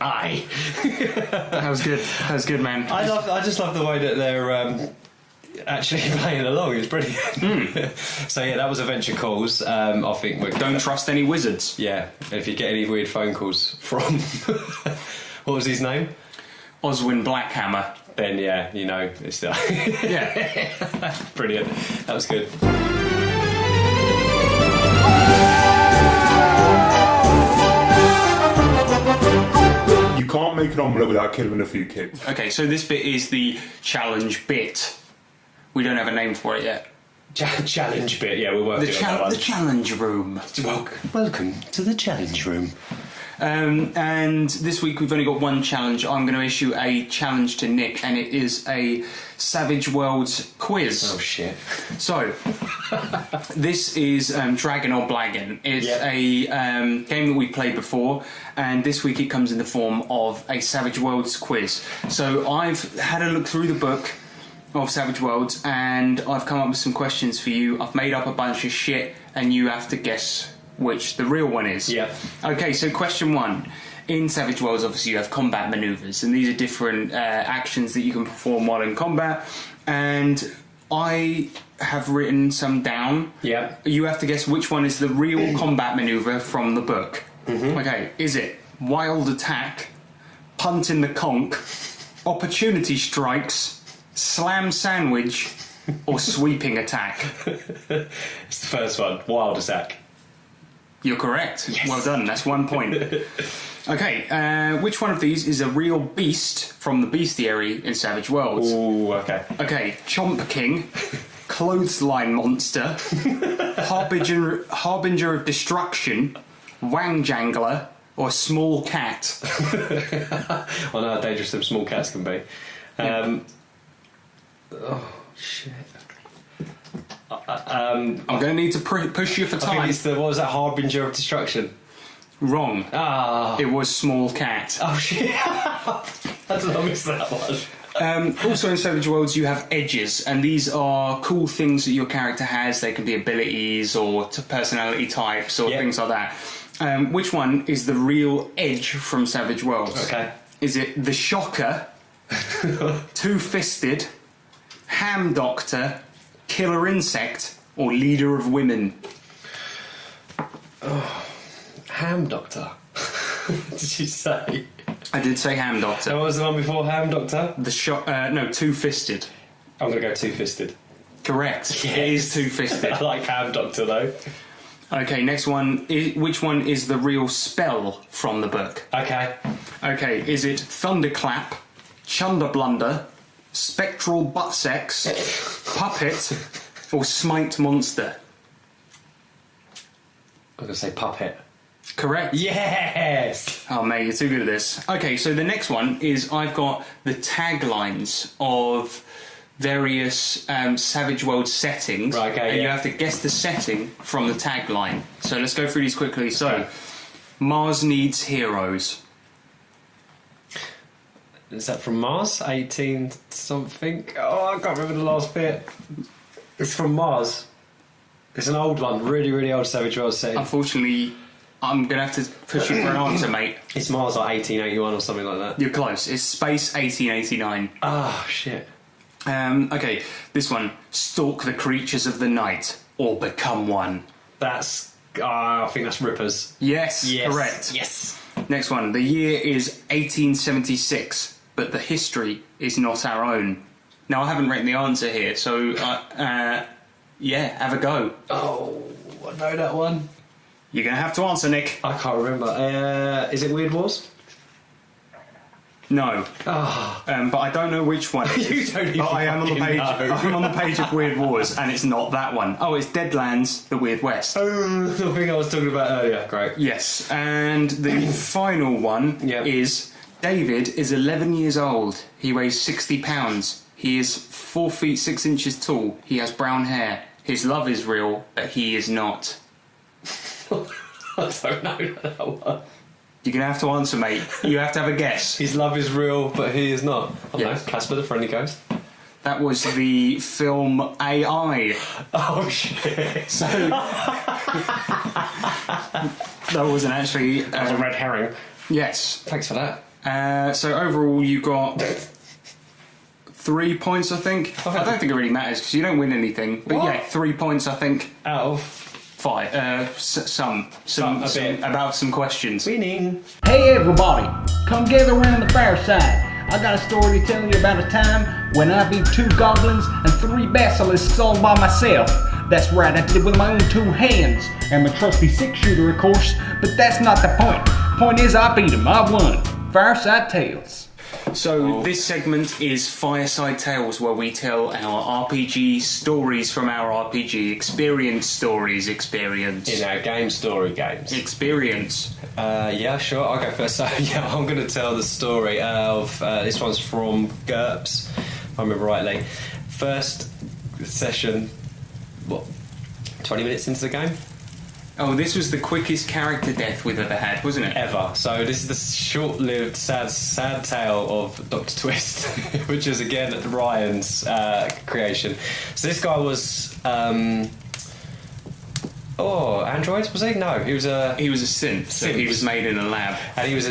Aye. That was good. That was good, man. I just love the way that they're actually playing along. It's brilliant. So yeah, that was Adventure Calls. I think don't trust any wizards. Yeah. If you get any weird phone calls from what was his name? Oswin Blackhammer. Then yeah, you know it's the yeah. Brilliant. That was good. You can't make an omelette without killing a few kids. Okay, so this bit is the challenge bit. We don't have a name for it yet. Challenge bit, yeah, we're working on that one. The challenge room. Welcome to the challenge room. And this week we've only got one challenge. I'm going to issue a challenge to Nick, and it is a Savage Worlds quiz. Oh shit! So this is Dragon or Blaggin'. It's a game that we played before, and this week it comes in the form of a Savage Worlds quiz. So I've had a look through the book of Savage Worlds, and I've come up with some questions for you. I've made up a bunch of shit, and you have to guess which the real one is. Yeah. Okay, so question 1. In Savage Worlds, obviously, you have combat maneuvers, and these are different actions that you can perform while in combat. And I have written some down. Yeah. You have to guess which one is the real combat maneuver from the book. Mm-hmm. Okay, is it Wild Attack, Punt in the Conch, Opportunity Strikes, Slam Sandwich, or Sweeping Attack? It's the first one, Wild Attack. You're correct. Yes. Well done, that's 1 point. Okay, which one of these is a real beast from the bestiary in Savage Worlds? Ooh, okay. Okay, Chomp King, Clothesline Monster, Harbinger of Destruction, Wang Jangler, or Small Cat? I know how dangerous some small cats can be. Oh, shit. I'm going to need to push you for time. I think it's what was that, Harbinger of Destruction? Wrong. Ah. It was Small Cat. Oh shit! How did I miss that one? Also in Savage Worlds you have edges, and these are cool things that your character has. They can be abilities or personality types or things like that. Which one is the real edge from Savage Worlds? Okay. Is it the Shocker, Two-Fisted, Ham Doctor, Killer Insect, or Leader of Women? Oh, Ham Doctor. Did you say? I did say Ham Doctor. What was the one before Ham Doctor? No, Two-Fisted. I'm going to go Two-Fisted. Correct. Yes. It is Two-Fisted. I like Ham Doctor though. Okay, next one. Which one is the real spell from the book? Okay. Okay, is it Thunderclap, Chunder Blunder, Spectral Butt Sex, Puppet, or Smite Monster? I'm going to say Puppet. Correct. Yes! Oh, mate, you're too good at this. Okay, so the next one is I've got the taglines of various Savage World settings. Right, okay, and you have to guess the setting from the tagline. So let's go through these quickly. So, Mars needs heroes. Is that from Mars? 18 something? Oh, I can't remember the last bit. It's from Mars. It's an old one, really, really old Savage World setting. Unfortunately, I'm going to have to push you for an answer, mate. It's Mars like 1881 or something like that. You're close. It's Space 1889. Ah, shit. Okay, this one. Stalk the creatures of the night or become one. That's... I think that's Rippers. Yes, correct. Yes. Next one. The year is 1876, but the history is not our own. Now, I haven't written the answer here, so, yeah, have a go. Oh, I know that one. You're going to have to answer, Nick. I can't remember. Is it Weird Wars? No. Oh. But I don't know which one. You don't even I am on the page. know. I'm on the page of Weird Wars, and it's not that one. Oh, it's Deadlands: The Weird West. Oh, the thing I was talking about earlier. Great. Yes, and the final one is David is 11 years old. He weighs 60 pounds. He is 4 feet 6 inches tall. He has brown hair. His love is real, but he is not. I don't know that one. You're going to have to answer, mate. You have to have a guess. His love is real, but he is not. I don't know. Casper the Friendly Ghost. That was the film AI. Oh, shit. So... that wasn't actually... that was a red herring. Yes. Thanks for that. So overall, you got 3 points, I think. I don't think it really matters, because you don't win anything. But yeah, 3 points, I think. Out of... 5. About some questions. Winning. Hey everybody, come gather around the fireside. I got a story to tell you about a time when I beat 2 goblins and 3 basilisks all by myself. That's right, I did it with my own 2 hands. And my trusty 6-shooter, of course, but that's not the point. Point is, I beat him, I won. Fireside Tales. So this segment is Fireside Tales, where we tell our RPG stories from our RPG experience stories. In our game story games. Experience. Yeah, sure, I'll go first. So, yeah, I'm going to tell the story of... this one's from GURPS, if I remember rightly. First session, 20 minutes into the game? Oh, this was the quickest character death we've ever had, wasn't it? Ever. So this is the short-lived, sad tale of Dr. Twist, which is, again, Ryan's creation. So this guy was... android, was he? No, he was a synth. So he was made in a lab, and he was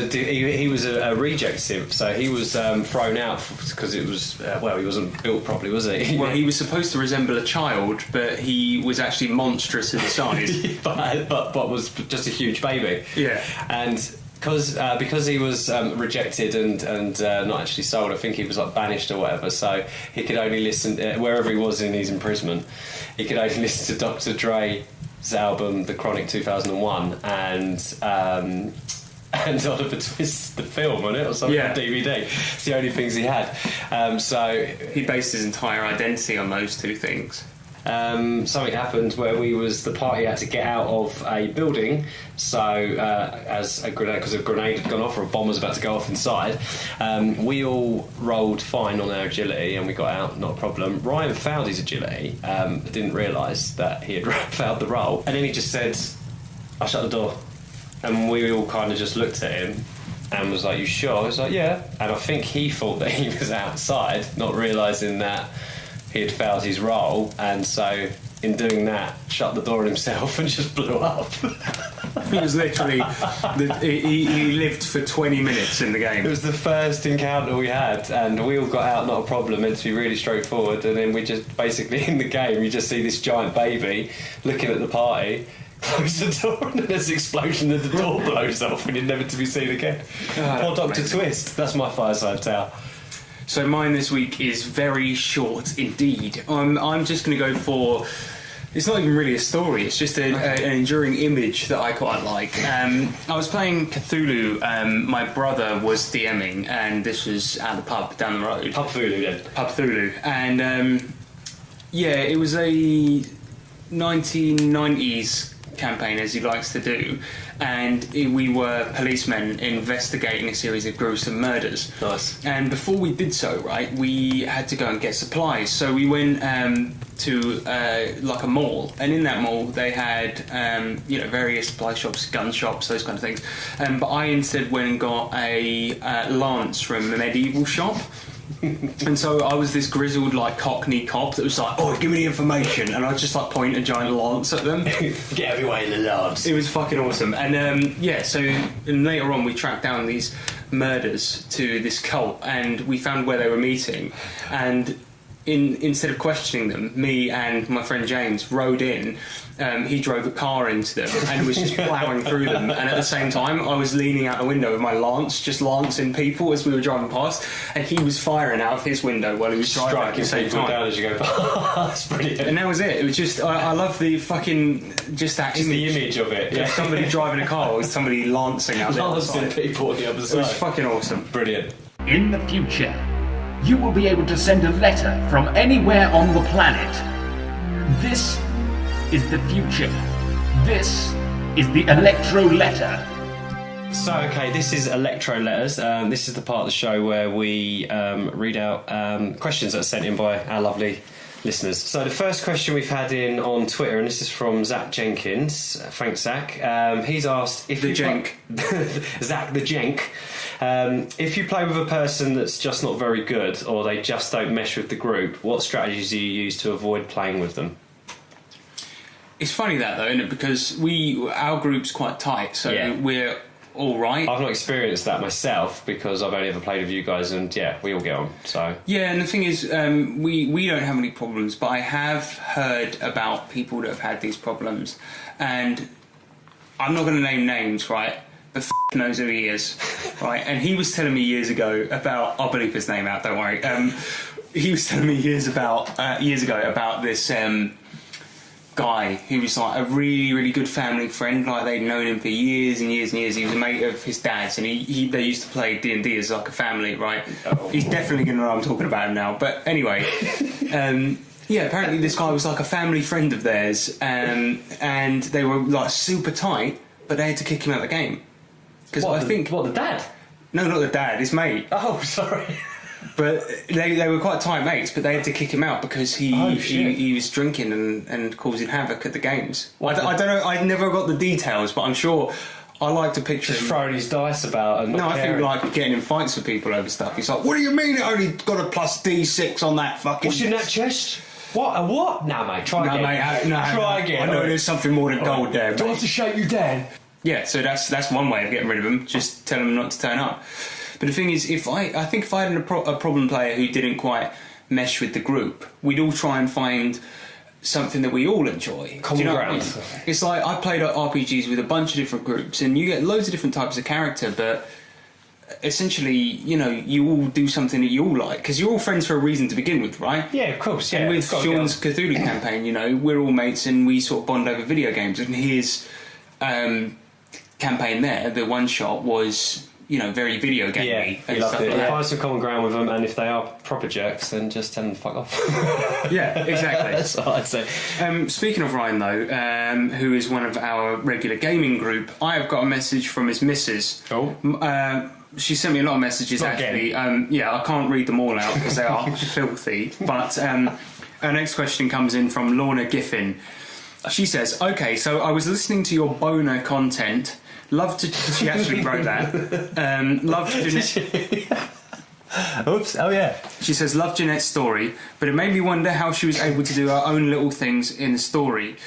a reject synth. So he was thrown out because it was he wasn't built properly, was he? Well, he was supposed to resemble a child, but he was actually monstrous in size. but was just a huge baby. Yeah, and. Because he was rejected and not actually sold, I think he was like banished or whatever. So he could only listen wherever he was in his imprisonment. He could only listen to Dr. Dre's album, The Chronic 2001, and Oliver Twist, the film on it, or something on DVD. It's the only things he had. So he based his entire identity on those 2 things. Something happened where the party had to get out of a building, so as a grenade, because a grenade had gone off or a bomb was about to go off inside, we all rolled fine on our agility and we got out, not a problem. Ryan failed his agility, but didn't realise that he had failed the roll, and then he just said, "I'll shut the door," and we all kind of just looked at him and was like, "You sure?" I was like, "Yeah," and I think he thought that he was outside, not realising that he had failed his roll, and so in doing that shut the door on himself and just blew up. It was literally he lived for 20 minutes in the game. It was the first encounter we had, and we all got out, not a problem, meant to be really straightforward, and then we just basically in the game you just see this giant baby looking at the party, close the door, and then there's an explosion and the door blows off and you're never to be seen again. Poor Dr. Twist. That's my fireside tale. So mine this week is very short indeed. I'm just going to go for It's not even really a story. It's just an enduring image that I quite like. I was playing Cthulhu. My brother was DMing, and this was at the pub down the road. Pub Cthulhu, yeah. Pub Cthulhu, and it was a 1990s campaign, as he likes to do, and we were policemen investigating a series of gruesome murders. Nice. And before we did so, right, we had to go and get supplies. So we went to like a mall, and in that mall they had various supply shops, gun shops, those kind of things. But I instead went and got a lance from a medieval shop. And so I was this grizzled, like, Cockney cop that was like, "Oh, give me the information," and I'd just like point a giant lance at them. Get everywhere in the lance. It was fucking awesome. And so later on we tracked down these murders to this cult, and we found where they were meeting, and instead of questioning them, me and my friend James rode in. He drove a car into them and was just ploughing through them, and at the same time I was leaning out the window with my lance, just lancing people as we were driving past, and he was firing out of his window while he was driving at the same time. Down as you go past. That's brilliant. And that was it. It was just I love the fucking just image. The image of it. Yeah. Somebody driving a car with somebody lancing out the other side. People on the other side. It was fucking awesome. Brilliant. In the future, you will be able to send a letter from anywhere on the planet. This is the future. This is the Electro Letter. So, okay, this is Electro Letters. This is the part of the show where we read out questions that are sent in by our lovely listeners. So the first question we've had in on Twitter, and this is from Zach Jenkins. Thanks, Zach. He's asked if Zach the Jenk. If you play with a person that's just not very good, or they just don't mesh with the group, what strategies do you use to avoid playing with them? It's funny that though, isn't it? Because our group's quite tight, so we're all right. I've not experienced that myself because I've only ever played with you guys, and we all get on. So yeah, and the thing is, we don't have any problems, but I have heard about people that have had these problems, and I'm not going to name names, right? But knows who he is, right? And he was telling me years ago about. I'll bleep his name out. Don't worry. He was telling me years ago about this. Guy who was like a really, really good family friend. Like they'd known him for years and years and years. He was a mate of his dad's, and they used to play D&D as like a family, right? He's definitely going to know I'm talking about him now. But anyway, apparently this guy was like a family friend of theirs, and they were like super tight, but they had to kick him out of the game because the dad? No, not the dad. His mate. Oh, sorry. But they were quite tight mates, but they had to kick him out because he was drinking and causing havoc at the games. I don't know, I never got the details, but I'm sure I like to picture just him throwing his dice about and I think like getting in fights with people over stuff. He's like, "What do you mean it only got a plus D6 on that fucking... What's in that chest? What? Nah, mate, try again. Try again. I know there's something more than gold there. Do I have to shake you down? Yeah, so that's one way of getting rid of him. Just tell him not to turn up. But the thing is, if I had a problem player who didn't quite mesh with the group, we'd all try and find something that we all enjoy. Common ground. I mean? It's like I played RPGs with a bunch of different groups, and you get loads of different types of character, but essentially, you all do something that you all like, because you're all friends for a reason to begin with, right? Yeah, of course. Yeah. And with Sean's Cthulhu campaign, we're all mates and we sort of bond over video games, and his campaign there, the one shot, was... very video gamey and stuff like that. Find some common ground with them, and if they are proper jerks, then just tell them to fuck off. Yeah, exactly. That's what I'd say. Speaking of Ryan, though, who is one of our regular gaming group, I have got a message from his missus. Oh. She sent me a lot of messages, actually. I can't read them all out because they are filthy. But our next question comes in from Lorna Giffin. She says, "Okay, so I was listening to your boner content. She actually wrote that. Loved Jeanette. Oops, oh yeah. She says, loved Jeanette's story, but it made me wonder how she was able to do her own little things in the story.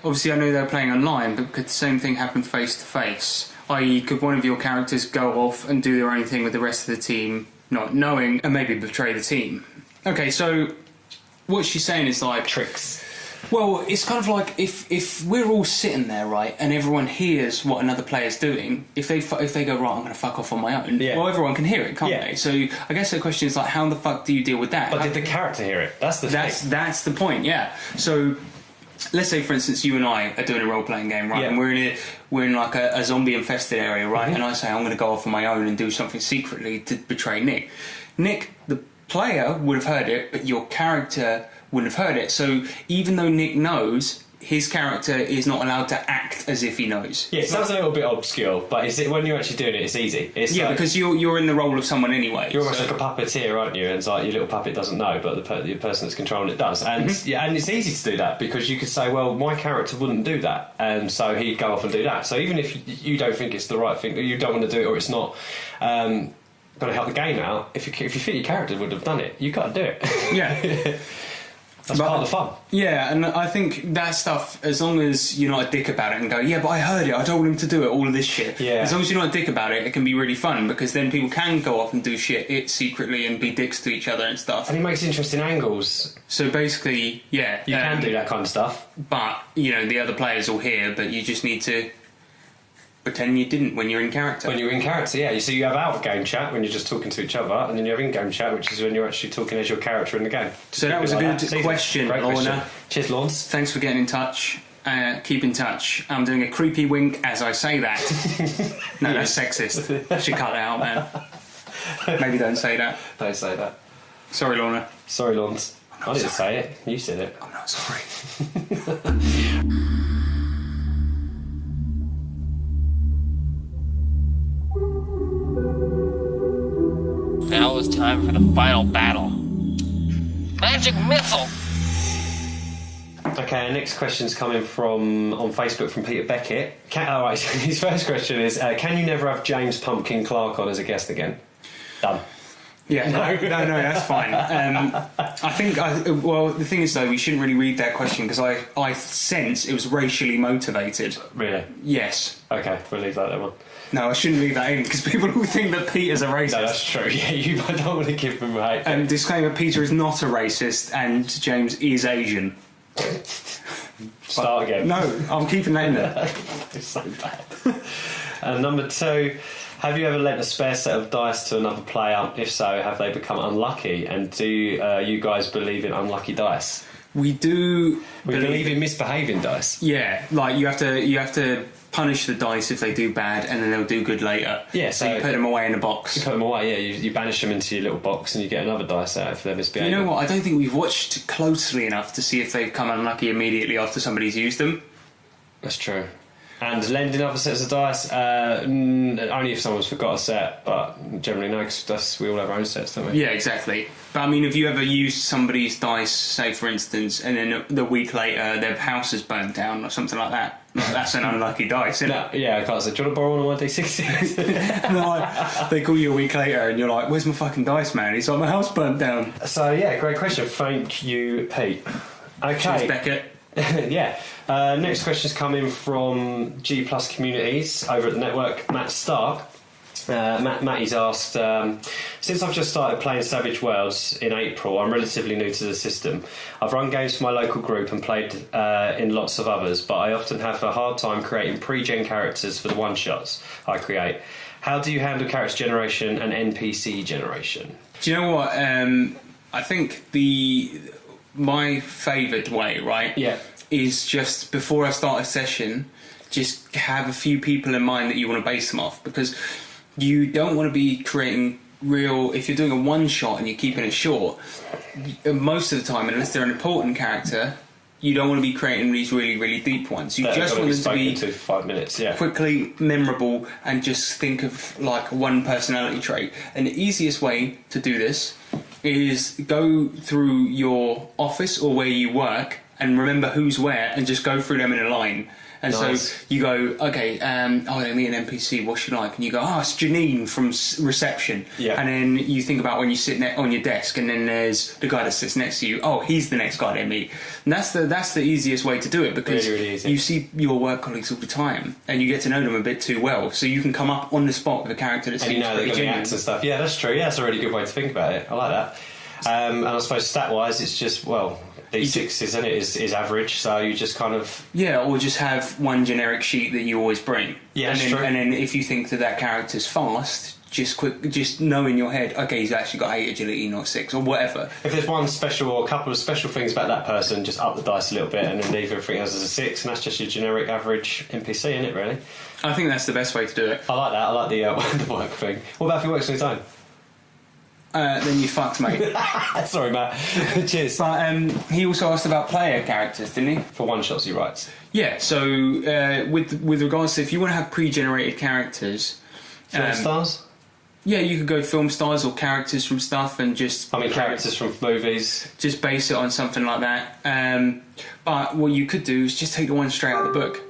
Obviously, I know they were playing online, but could the same thing happen face to face? I.e., could one of your characters go off and do their own thing with the rest of the team, not knowing, and maybe betray the team?" Okay, so what she's saying is like... tricks. Well, it's kind of like if we're all sitting there, right, and everyone hears what another player's doing, if they go, right, I'm going to fuck off on my own, well, everyone can hear it, can't they? So I guess the question is, like, how the fuck do you deal with that? But did the character hear it? That's the thing. That's the point, yeah. So let's say, for instance, you and I are doing a role-playing game, right? Yeah. And we're in like a zombie-infested area, right? And I say I'm going to go off on my own and do something secretly to betray Nick. Nick, the player, would have heard it, but your character wouldn't have heard it. So even though Nick knows, his character is not allowed to act as if he knows. Yeah, it sounds a little bit obscure, but when you're actually doing it, it's easy. It's because you're in the role of someone anyway. You're almost like a puppeteer, aren't you? And it's like your little puppet doesn't know, but the person that's controlling it does. And and it's easy to do that because you could say, well, my character wouldn't do that, and so he'd go off and do that. So even if you don't think it's the right thing, or you don't want to do it, or it's not going to help the game out, if you think your character would have done it, you got to do it. Yeah. That's part of the fun. Yeah, and I think that stuff, as long as you're not a dick about it and go, yeah, but I heard it, I told him to do it, all of this shit. Yeah. As long as you're not a dick about it, it can be really fun, because then people can go off and do shit secretly and be dicks to each other and stuff. And it makes interesting angles. So basically, yeah. You can do that kind of stuff. But, the other players will hear, but you just need to pretend you didn't when you're in character. When you're in character, yeah. So you have out-game chat when you're just talking to each other, and then you have in-game chat, which is when you're actually talking as your character in the game. So that was a good question, Lorna. Cheers, Lawrence. Thanks for getting in touch. Keep in touch. I'm doing a creepy wink as I say that. No, that's sexist. I should cut that out, man. Maybe don't say that. Don't say that. Sorry, Lorna. Sorry, Lawrence. I didn't say it. You said it. I'm not sorry. Now it's time for the final battle. Magic missile! Okay, our next question's coming on Facebook from Peter Beckett. His first question is, can you never have James Pumpkin Clark on as a guest again? Done. Yeah, no, that's fine. I think, the thing is, though, we shouldn't really read that question because I sense it was racially motivated. Really? Yes. Okay, we'll leave that one. No, I shouldn't leave that in because people will think that Peter's a racist. No, that's true. Yeah, I don't want to give him a hate. Disclaimer, Peter is not a racist and James is Asian. Start again. No, I'm keeping that in there. It's so bad. And number 2, have you ever lent a spare set of dice to another player? If so, have they become unlucky? And do you guys believe in unlucky dice? We do. We believe in misbehaving dice. Yeah, like you have to punish the dice if they do bad, and then they'll do good later. Yeah, so you put them away in a box. You put them away, yeah. You banish them into your little box, and you get another dice out if they're misbehaving. You know what? I don't think we've watched closely enough to see if they've come unlucky immediately after somebody's used them. That's true. And lending other sets of dice, only if someone's forgot a set, but generally no, because we all have our own sets, don't we? Yeah, exactly. But I mean, have you ever used somebody's dice, say for instance, and then the week later their house is burnt down or something like that? That's an unlucky dice, isn't it? Yeah, I can't say, do you want to borrow one of my D6s? No, they call you a week later and you're like, where's my fucking dice, man? He's like, my house burnt down. So yeah, great question. Thank you, Pete. Okay. Cheers, Beckett. Yeah. Next question's coming from G Plus Communities over at the network, Matt Stark. Matty's asked, since I've just started playing Savage Worlds in April, I'm relatively new to the system. I've run games for my local group and played in lots of others, but I often have a hard time creating pre-gen characters for the one-shots I create. How do you handle character generation and NPC generation? Do you know what? I think my favoured way, right? Yeah. Is just before I start a session, just have a few people in mind that you want to base them off, because you don't want to be creating if you're doing a one shot and you're keeping it short, most of the time, unless they're an important character, you don't want to be creating these really, really deep ones. You just want them to be 5 minutes, yeah. quickly memorable and just think of like one personality trait. And the easiest way to do this is go through your office or where you work and remember who's where and just go through them in a line. And nice. So you go, okay, they need an NPC, what's she like? And you go, it's Janine from reception. Yeah. And then you think about when you sit on your desk and then there's the guy that sits next to you. Oh, he's the next guy they meet. And that's the easiest way to do it, because really, really easy. You see your work colleagues all the time and you get to know them a bit too well. So you can come up on the spot with a character that seems pretty genuine. Acts and stuff. Yeah, that's true. Yeah, that's a really good way to think about it. I like that. And I suppose stat-wise, it's just, D6, isn't it? Is average, so you just kind of... Yeah, or just have one generic sheet that you always bring. Yeah, and then, true. And then if you think that character's fast, just know in your head, okay, he's actually got 8 agility, not 6, or whatever. If there's one special or a couple of special things about that person, just up the dice a little bit and then leave everything else as a 6, and that's just your generic average NPC, isn't it, really? I think that's the best way to do it. I like that. I like the work thing. What about if he works on his own? Then you fucked, mate. Sorry, Matt. Cheers. But he also asked about player characters, didn't he? For one-shots, he writes. Yeah, so with regards to if you want to have pre-generated characters... Film stars? Yeah, you could go film stars or characters from stuff and just... characters from movies. Just base it on something like that. But what you could do is just take the one straight out of the book.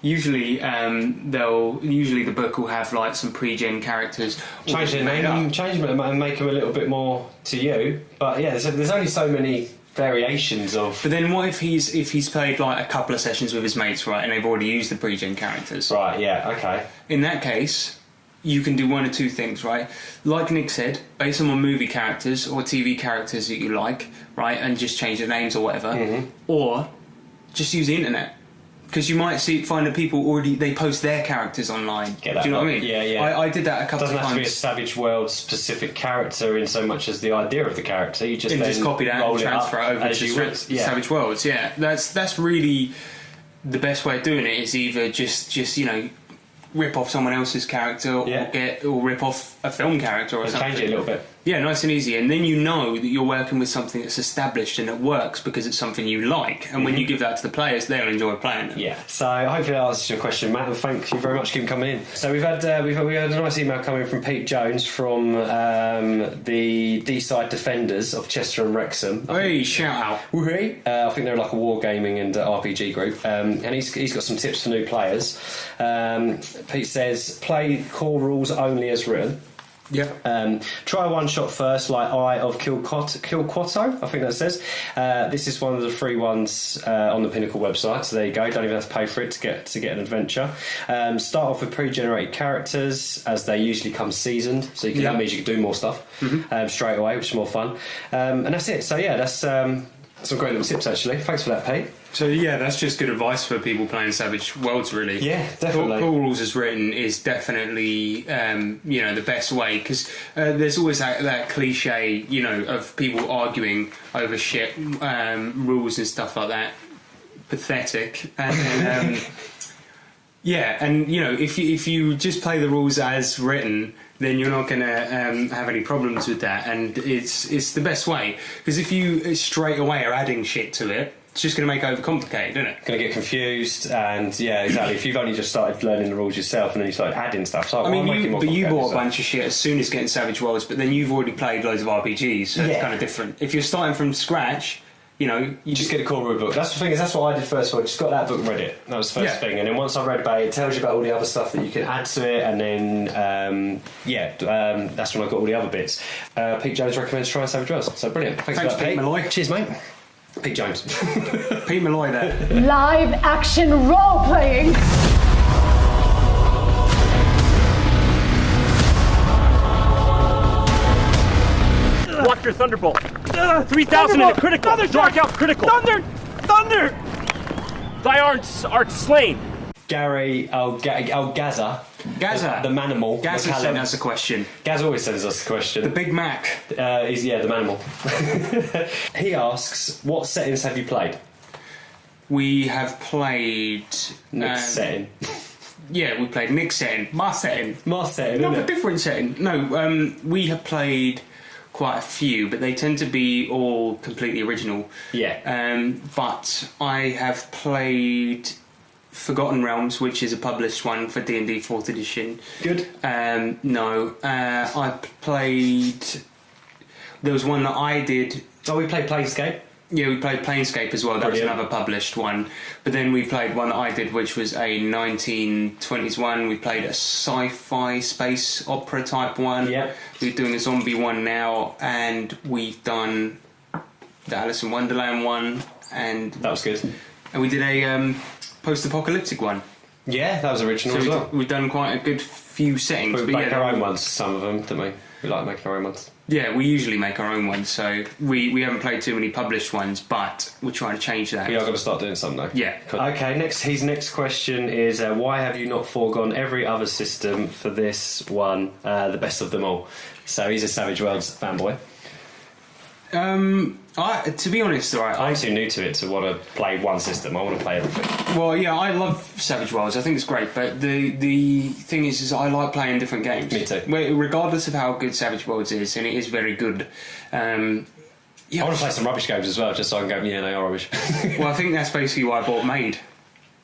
Usually the book will have like some pre-gen characters. Change their name, change them and make them a little bit more to you. But yeah, there's only so many variations of... But then what if he's played like a couple of sessions with his mates, right, and they've already used the pre-gen characters? Right, yeah, okay. In that case, you can do one of two things, right? Like Nick said, base them on movie characters or TV characters that you like, right, and just change the names or whatever. Or just use the internet. Because you might find that people already they post their characters online. Do you know what I mean? Yeah, yeah. I did that a couple of times. It doesn't have to be a Savage World specific character in so much as the idea of the character. You just copy that and transfer it over to Savage Worlds. Yeah, that's really the best way of doing it. Is either just rip off someone else's character or rip off a film character or something. Change it a little bit. Yeah, nice and easy. And then you know that you're working with something that's established and it works because it's something you like. And when you give that to the players, they'll enjoy playing them. Yeah. So hopefully that answers your question, Matt, and thank you very much for keeping coming in. So we had a nice email coming from Pete Jones from the D-side Defenders of Chester and Wrexham. Hey, shout out. I think they're like a wargaming and RPG group. And he's got some tips for new players. Pete says, play core rules only as written. Yeah. Try one shot first, like Eye of Kilquotto, I think that says. This is one of the free ones on the Pinnacle website, so there you go. Don't even have to pay for it to get an adventure. Start off with pre-generated characters, as they usually come seasoned, so that means you can do more stuff straight away, which is more fun. And that's it. So yeah, that's some great little tips actually. Thanks for that, Pete. So yeah, that's just good advice for people playing Savage Worlds, really. Yeah, definitely. Core rules as written is definitely the best way, because there's always that cliche, of people arguing over shit, rules and stuff like that. Pathetic. And if you just play the rules as written, then you're not going to have any problems with that, and it's the best way, because if you straight away are adding shit to it, it's just going to make it overcomplicated, isn't it? Going to get confused, and yeah, exactly. If you've only just started learning the rules yourself and then you started adding stuff, so you bought a bunch of shit as soon as getting Savage Worlds, but then you've already played loads of RPGs, so it's kind of different. If you're starting from scratch, you just get a core rule book. That's the thing, that's what I did first of all. Just got that book and read it. That was the first thing. And then once I read about it, it tells you about all the other stuff that you can add to it. And then, that's when I got all the other bits. Pete Jones recommends trying Savage Worlds. So brilliant. Thanks for that, Pete Malloy. Cheers, mate. Pete Jones. Pete Malloy there. Live action role playing. Block your thunderbolt. 3,000 in a critical. Dark out critical. Thunder! Thy art slain. Gary Gaza. The Manimal. Gaza sent us a question. Gaz always sends us a question. The Big Mac. The Manimal. He asks, what settings have you played? We have played... Nick's setting. Yeah, we played Nick's setting. My setting. Not a different setting. No, we have played quite a few, but they tend to be all completely original. Yeah. But I have played Forgotten Realms, which is a published one for D&D 4th edition. Good. No. I played... There was one that I did... Oh, we played Planescape? Yeah, we played Planescape as well. That was another published one. But then we played one that I did, which was a 1920s one. We played a sci-fi space opera type one. Yeah. We're doing a zombie one now, and we've done the Alice in Wonderland one, and that was good. And we did a post-apocalyptic one. Yeah, that was original as well. We've done quite a good few settings. We make our own ones, some of them, don't we? We like making our own ones. Yeah, we usually make our own ones, so we haven't played too many published ones, but we're trying to change that. We are going to start doing some though. Yeah. Cool. Okay, his next question is, why have you not foregone every other system for this one, the best of them all? So he's a Savage Worlds fanboy. To be honest, I'm too new to it to want to play one system. I want to play everything. Well, yeah, I love Savage Worlds. I think it's great, but the thing is I like playing different games. Me too. Regardless of how good Savage Worlds is, and it is very good. I want to play some rubbish games as well, just so I can go, yeah, they are rubbish. Well, I think that's basically why I bought Made.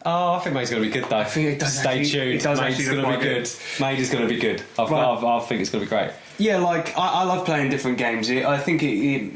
Oh, I think Made's going to be good though. I think it does. Stay tuned. Made's going to be good. Made is going to be good. I think it's going to be great. Yeah, like I love playing different games. I think it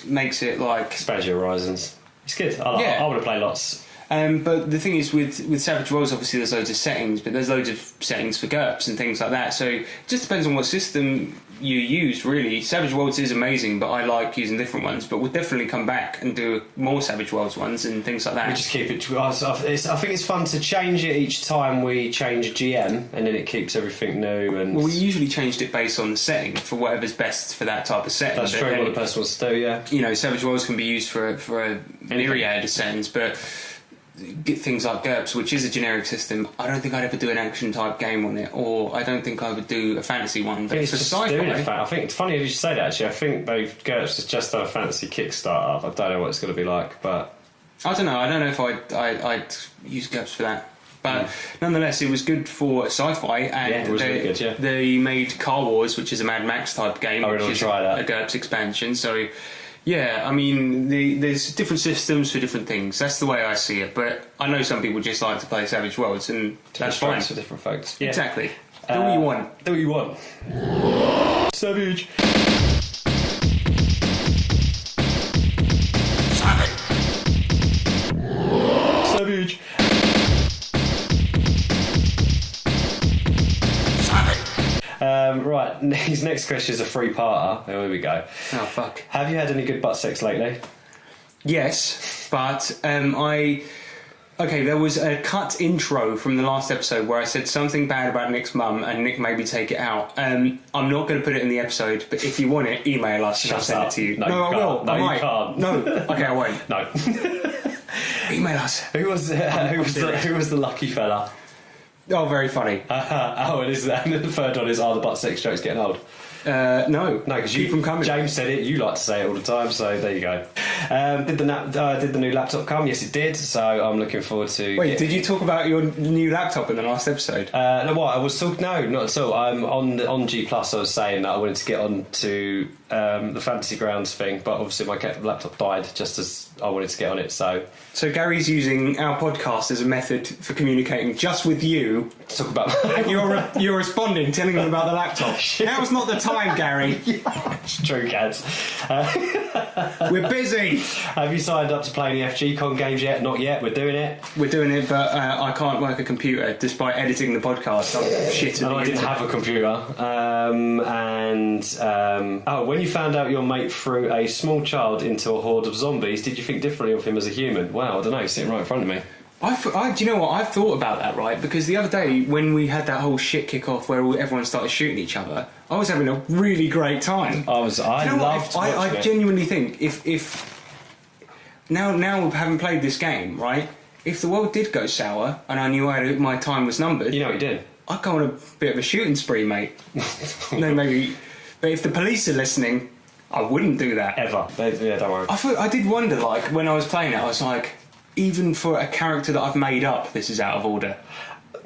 makes it like expands your horizons. It's good. I want to play lots. But the thing is, with Savage Worlds, obviously there's loads of settings, but there's loads of settings for GURPS and things like that. So it just depends on what system you use, really. Savage Worlds is amazing, but I like using different ones. But we'll definitely come back and do more Savage Worlds ones and things like that. We just keep it. I think it's fun to change it each time we change GM, and then it keeps everything new. And well, we usually changed it based on the setting for whatever's best for that type of setting. That's true. What the person wants to do, yeah. You know, Savage Worlds can be used for a myriad of settings, but get things like GURPS, which is a generic system. I don't think I'd ever do an action type game on it, or I don't think I would do a fantasy one. But it's for just sci-fi, doing it. I think it's funny you should say that. Actually, I think GURPS has just done a fantasy Kickstarter. I don't know what it's going to be like, but I don't know. I don't know if I'd use GURPS for that. But nonetheless, it was good for sci-fi, and it was really good, yeah. They made Car Wars, which is a Mad Max type game, which is try that. a GURPS expansion. So. Yeah, I mean, there's different systems for different things. That's the way I see it. But I know some people just like to play Savage Worlds, and that's fine. For different folks. Yeah. Exactly. Do what you want. Do what you want. Savage. Savage. Right, his next question is a three-parter. Here we go. Oh, fuck. Have you had any good butt sex lately? Yes, but Okay, there was a cut intro from the last episode where I said something bad about Nick's mum, and Nick made me take it out. I'm not going to put it in the episode, but if you want it, email us and I'll send it to you. No, I will. No, I might. you can't. No, okay, I won't. No. Email us. Who was the lucky fella? Oh, very funny. And the third one is, are the butt sex jokes getting old? No, because keep them coming. James said it. You like to say it all the time, so there you go. Did the new laptop come? Yes, it did. So I'm looking forward to. Wait, did you talk about your new laptop in the last episode? No, what I was talking. No, not at all. I'm on G Plus. I was saying that I wanted to get on to the Fantasy Grounds thing, but obviously my laptop died just as I wanted to get on it. So Gary's using our podcast as a method for communicating just with you. Talk about. And you're responding, telling him about the laptop. Now's not the time, Gary. It's true, Gaz. We're busy. Have you signed up to play any FGCon games yet? Not yet. We're doing it. We're doing it, but I can't work a computer despite editing the podcast. I'm shit at I didn't have a computer. When you found out your mate threw a small child into a horde of zombies, did you think differently of him as a human? Wow, I don't know. He's sitting right in front of me. Do you know what? I've thought about that, right? Because the other day, when we had that whole shit kick off where everyone started shooting each other, I was having a really great time. I genuinely think if now having played this game, right? If the world did go sour and I knew my time was numbered, you know what you did. I'd go on a bit of a shooting spree, mate. No, maybe. But if the police are listening, I wouldn't do that ever. Yeah, don't worry. I did wonder, like when I was playing it, I was like, even for a character that I've made up, this is out of order.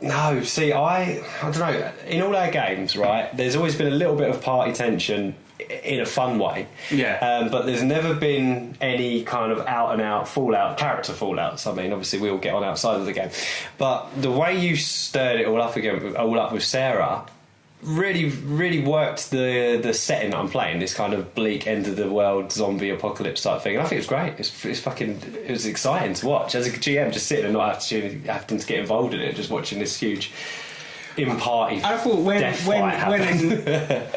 No, see, I don't know. In all our games, right, there's always been a little bit of party tension in a fun way. Yeah. But there's never been any kind of out-and-out fallout, character fallouts. I mean, obviously we all get on outside of the game. But the way you stirred it all up with Sarah really, really worked the setting that I'm playing, this kind of bleak end of the world zombie apocalypse type thing. And I think it was great. It was exciting to watch as a GM, just sitting and not having to get involved in it, just watching this huge in-party. I thought when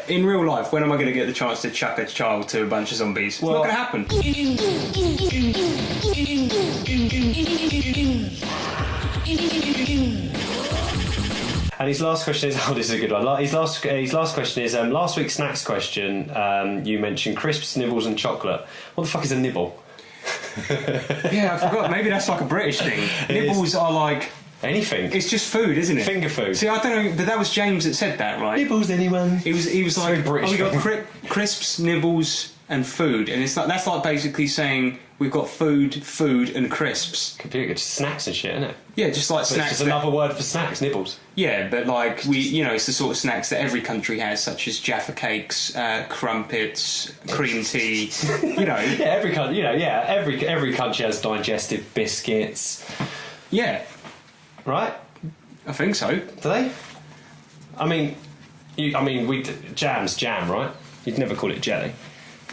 in real life, when am I going to get the chance to chuck a child to a bunch of zombies? It's not going to happen. And his last question is, this is a good one. His last question is, last week's snacks question, you mentioned crisps, nibbles and chocolate. What the fuck is a nibble? Yeah, I forgot. Maybe that's like a British thing. Nibbles are like... anything. It's just food, isn't it? Finger food. See, I don't know, but that was James that said that, right? Nibbles, anyone? He was like, British we got crisps, nibbles and food. And it's like, that's like basically saying we've got food, and crisps. Computer, just snacks and shit, isn't it? Yeah, just like But snacks. it's just another word for snacks, nibbles. Yeah, but like it's the sort of snacks that every country has, such as Jaffa cakes, crumpets, cream tea. Yeah, every country. Every country has digestive biscuits. Yeah, right. I think so. Do they? I mean, jam's jam, right? You'd never call it jelly.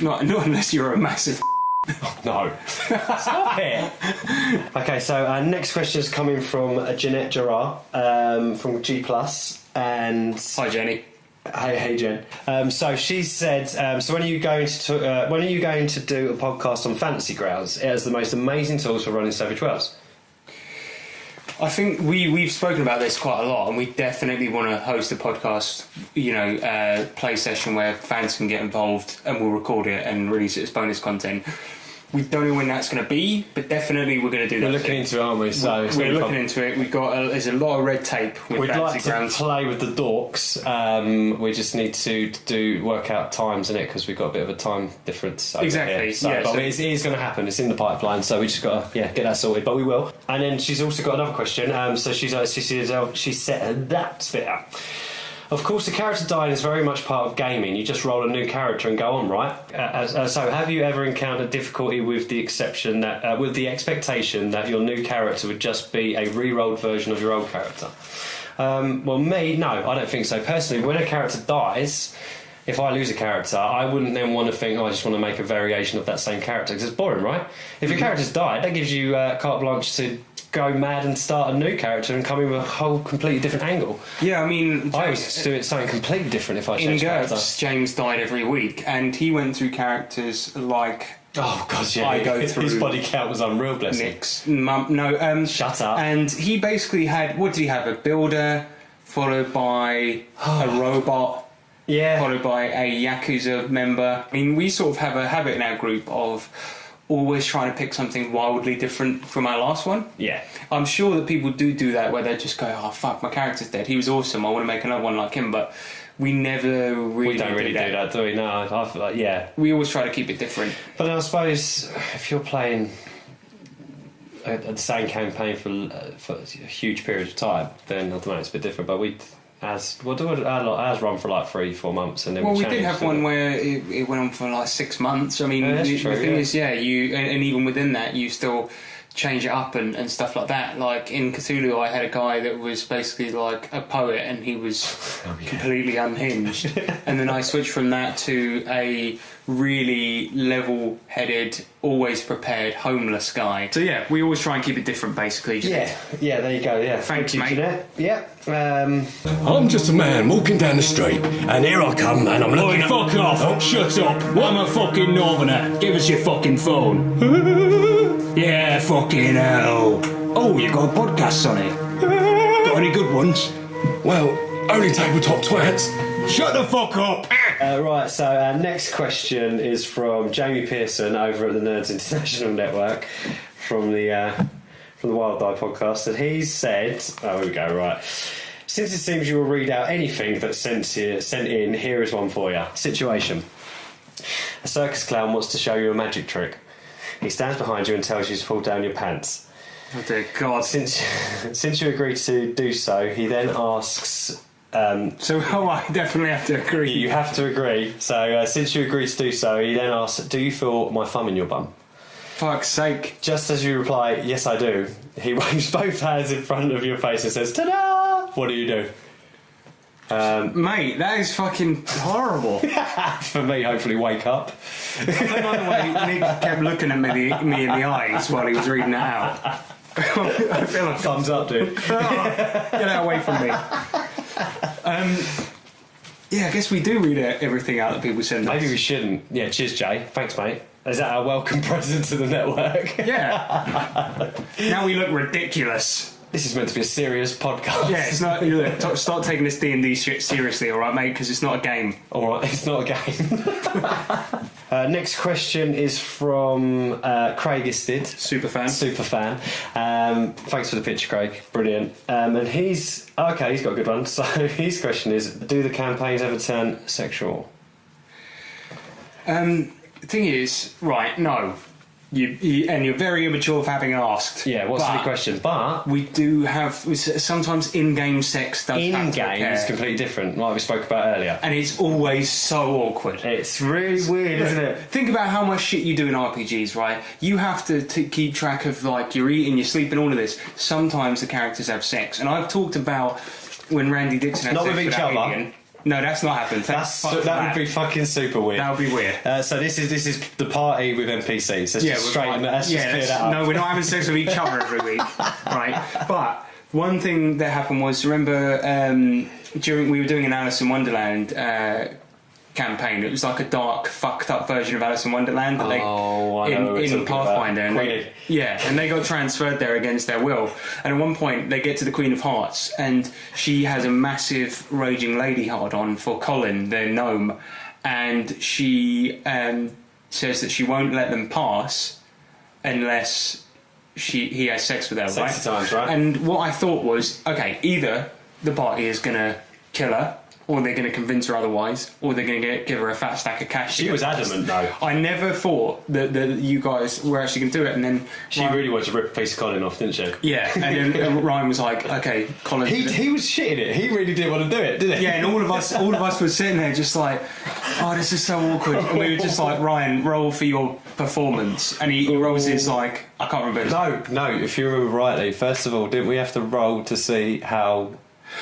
Not unless you're a massive. No. Stop it. Okay, so next question is coming from Jeanette Gerard from G+, and hi Jenny. Hey Jen. So she said, so when are you going to do a podcast on Fantasy Grounds? It has the most amazing tools for running Savage Worlds. I think we've spoken about this quite a lot, and we definitely want to host a podcast, play session where fans can get involved, and we'll record it and release it as bonus content. We don't know when that's going to be, but definitely we're going to do that. We're looking into it, aren't we? So we're looking into it. There's a lot of red tape with We'd like Fantasy Grounds. to play with the dorks. We just need to work out times in it because we've got a bit of a time difference. Over Exactly, Here. So, yeah, but so- it is going to happen. It's in the pipeline, so we just got to get that sorted. But we will. And then she's also got another question. So she said that bit out. Of course, the character dying is very much part of gaming. You just roll a new character and go on, right? So, have you ever encountered difficulty with the expectation that your new character would just be a re-rolled version of your old character? Well, me, no, I don't think so. Personally, when a character dies, if I lose a character, I wouldn't then want to think, I just want to make a variation of that same character, because it's boring, right? If your character's died, that gives you carte blanche to go mad and start a new character and come in with a whole completely different angle. Yeah, I mean, I was doing something completely different if I changed character. James died every week, and he went through characters like. Oh God, yeah. I go through. His body count was unreal, bless him. No, shut up. And he basically had. What did he have? A builder, followed by a robot. Yeah. Followed by a Yakuza member. I mean, we sort of have a habit in our group of always trying to pick something wildly different from our last one. Yeah. I'm sure that people do that where they just go, oh fuck, my character's dead. He was awesome. I want to make another one like him, but we never really. We don't really do that, do we? No, I feel like, yeah. We always try to keep it different. But then I suppose if you're playing the same campaign for a huge period of time, then I don't know, it's a bit different. But ours run for like 3-4 months, and then we did have one where it went on for like 6 months. I mean, the thing is, you and even within that, you still change it up and stuff like that. Like in Cthulhu, I had a guy that was basically like a poet, and he was completely unhinged. And then I switched from that to a really level-headed, always prepared, homeless guy. So yeah, we always try and keep it different, basically. Yeah, there you go. Yeah, thanks, mate. Jeanette. Yeah. I'm just a man walking down the street, and here I come, and I'm looking at... fuck off! Oh. Shut up! I'm a fucking northerner. Give us your fucking phone. Yeah, fucking hell. Oh, you got a podcast on it? Got any good ones? Well, only Tabletop Twats. Shut the fuck up! Right, so our next question is from Jamie Pearson over at the Nerds International Network from the Wild Die podcast, and he said, here we go, right. Since it seems you will read out anything that's sent in, here is one for you. Situation. A circus clown wants to show you a magic trick. He stands behind you and tells you to pull down your pants. Oh dear God. Since you agree to do so, he then asks... I definitely have to agree. You have to agree. So since you agree to do so, he then asks, do you feel my thumb in your bum? Fuck's sake. Just as you reply, yes I do, he waves both hands in front of your face and says, ta-da! What do you do? Mate, that is fucking horrible. For me, hopefully wake up. I don't like the way Nick kept looking at me in the eyes while he was reading it out. I feel like... Thumbs up, dude. Get that away from me. Yeah, I guess we do read everything out that people send us. Maybe we shouldn't. Yeah, cheers, Jay. Thanks, mate. Is that our welcome present to the network? Yeah. Now we look ridiculous. This is meant to be a serious podcast. Yeah, it's not. Look, start taking this D&D shit seriously, all right, mate? Because it's not a game. All right, it's not a game. Next question is from Craig Isted. Super fan. Thanks for the picture, Craig. Brilliant. And he's got a good one. So his question is: do the campaigns ever turn sexual? The thing is, right? No. You're very immature for having asked. Yeah, what's the question? But we do have sometimes in-game sex does. In-game is completely different, like we spoke about earlier, and it's always so awkward. It's really weird, isn't it? Think about how much shit you do in RPGs, right? You have to keep track of like your eating, your sleeping, all of this. Sometimes the characters have sex, and I've talked about when Randy Dixon had not sex with each other. Alien. No, that's not happened. That would be fucking super weird. That would be weird. So this is the party with NPCs. Let's just straighten that. Let's just clear that up. No, we're not having sex with each other every week, right? But one thing that happened was, remember, during we were doing an Alice in Wonderland campaign. It was like a dark, fucked up version of Alice in Wonderland that in Pathfinder. And and they got transferred there against their will. And at one point, they get to the Queen of Hearts, and she has a massive raging lady hard-on for Colin, their gnome, and she says that she won't let them pass unless he has sex with her, right? Times, right? And what I thought was, okay, either the party is going to kill her, or they're going to convince her otherwise, or they're going to give her a fat stack of cash. She was adamant, though. I never thought that you guys were actually going to do it, and then she really wanted to rip a piece of Colin off, didn't she? Yeah, and then Ryan was like, "Okay, Colin." He was shitting it. He really didn't want to do it, did he? Yeah, and all of us were sitting there just like, "Oh, this is so awkward." And we were just like, "Ryan, roll for your performance," and he rolls his like, I can't remember. No. If you remember rightly, first of all, didn't we have to roll to see how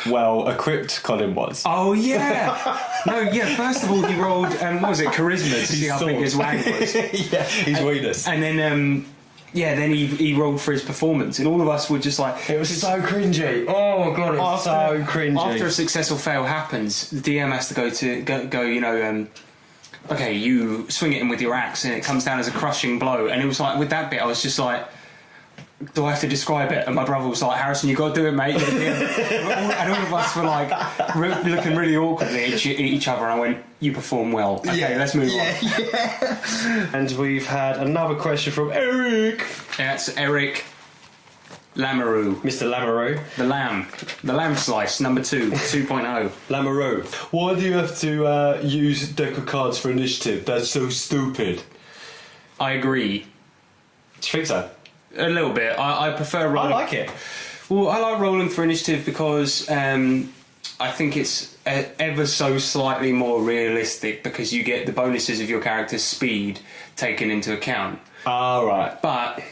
well equipped Colin was? Oh yeah. No, yeah, first of all he rolled what was it, charisma, to see how big his wang was. Yeah, his weenus. And then then he rolled for his performance, and all of us were just like, it was so cringy. Oh god, it was so cringy. After a successful fail happens, the DM has to go okay, you swing it in with your axe and it comes down as a crushing blow. And it was like, with that bit I was just like, do I have to describe it? And my brother was like, Harrison, you got to do it, mate. And all of us were like looking really awkwardly at each other, and I went, you perform well. Okay, let's move on. Yeah. And we've had another question from Eric. That's Eric Lamoureux. Mr. Lamoureux. The lamb slice, number 2.0. Lamoureux. Why do you have to use deck of cards for initiative? That's so stupid. I agree. Do you think so? A little bit. I prefer rolling. I like it. Well, I like rolling for initiative because I think it's ever so slightly more realistic, because you get the bonuses of your character's speed taken into account. Right. But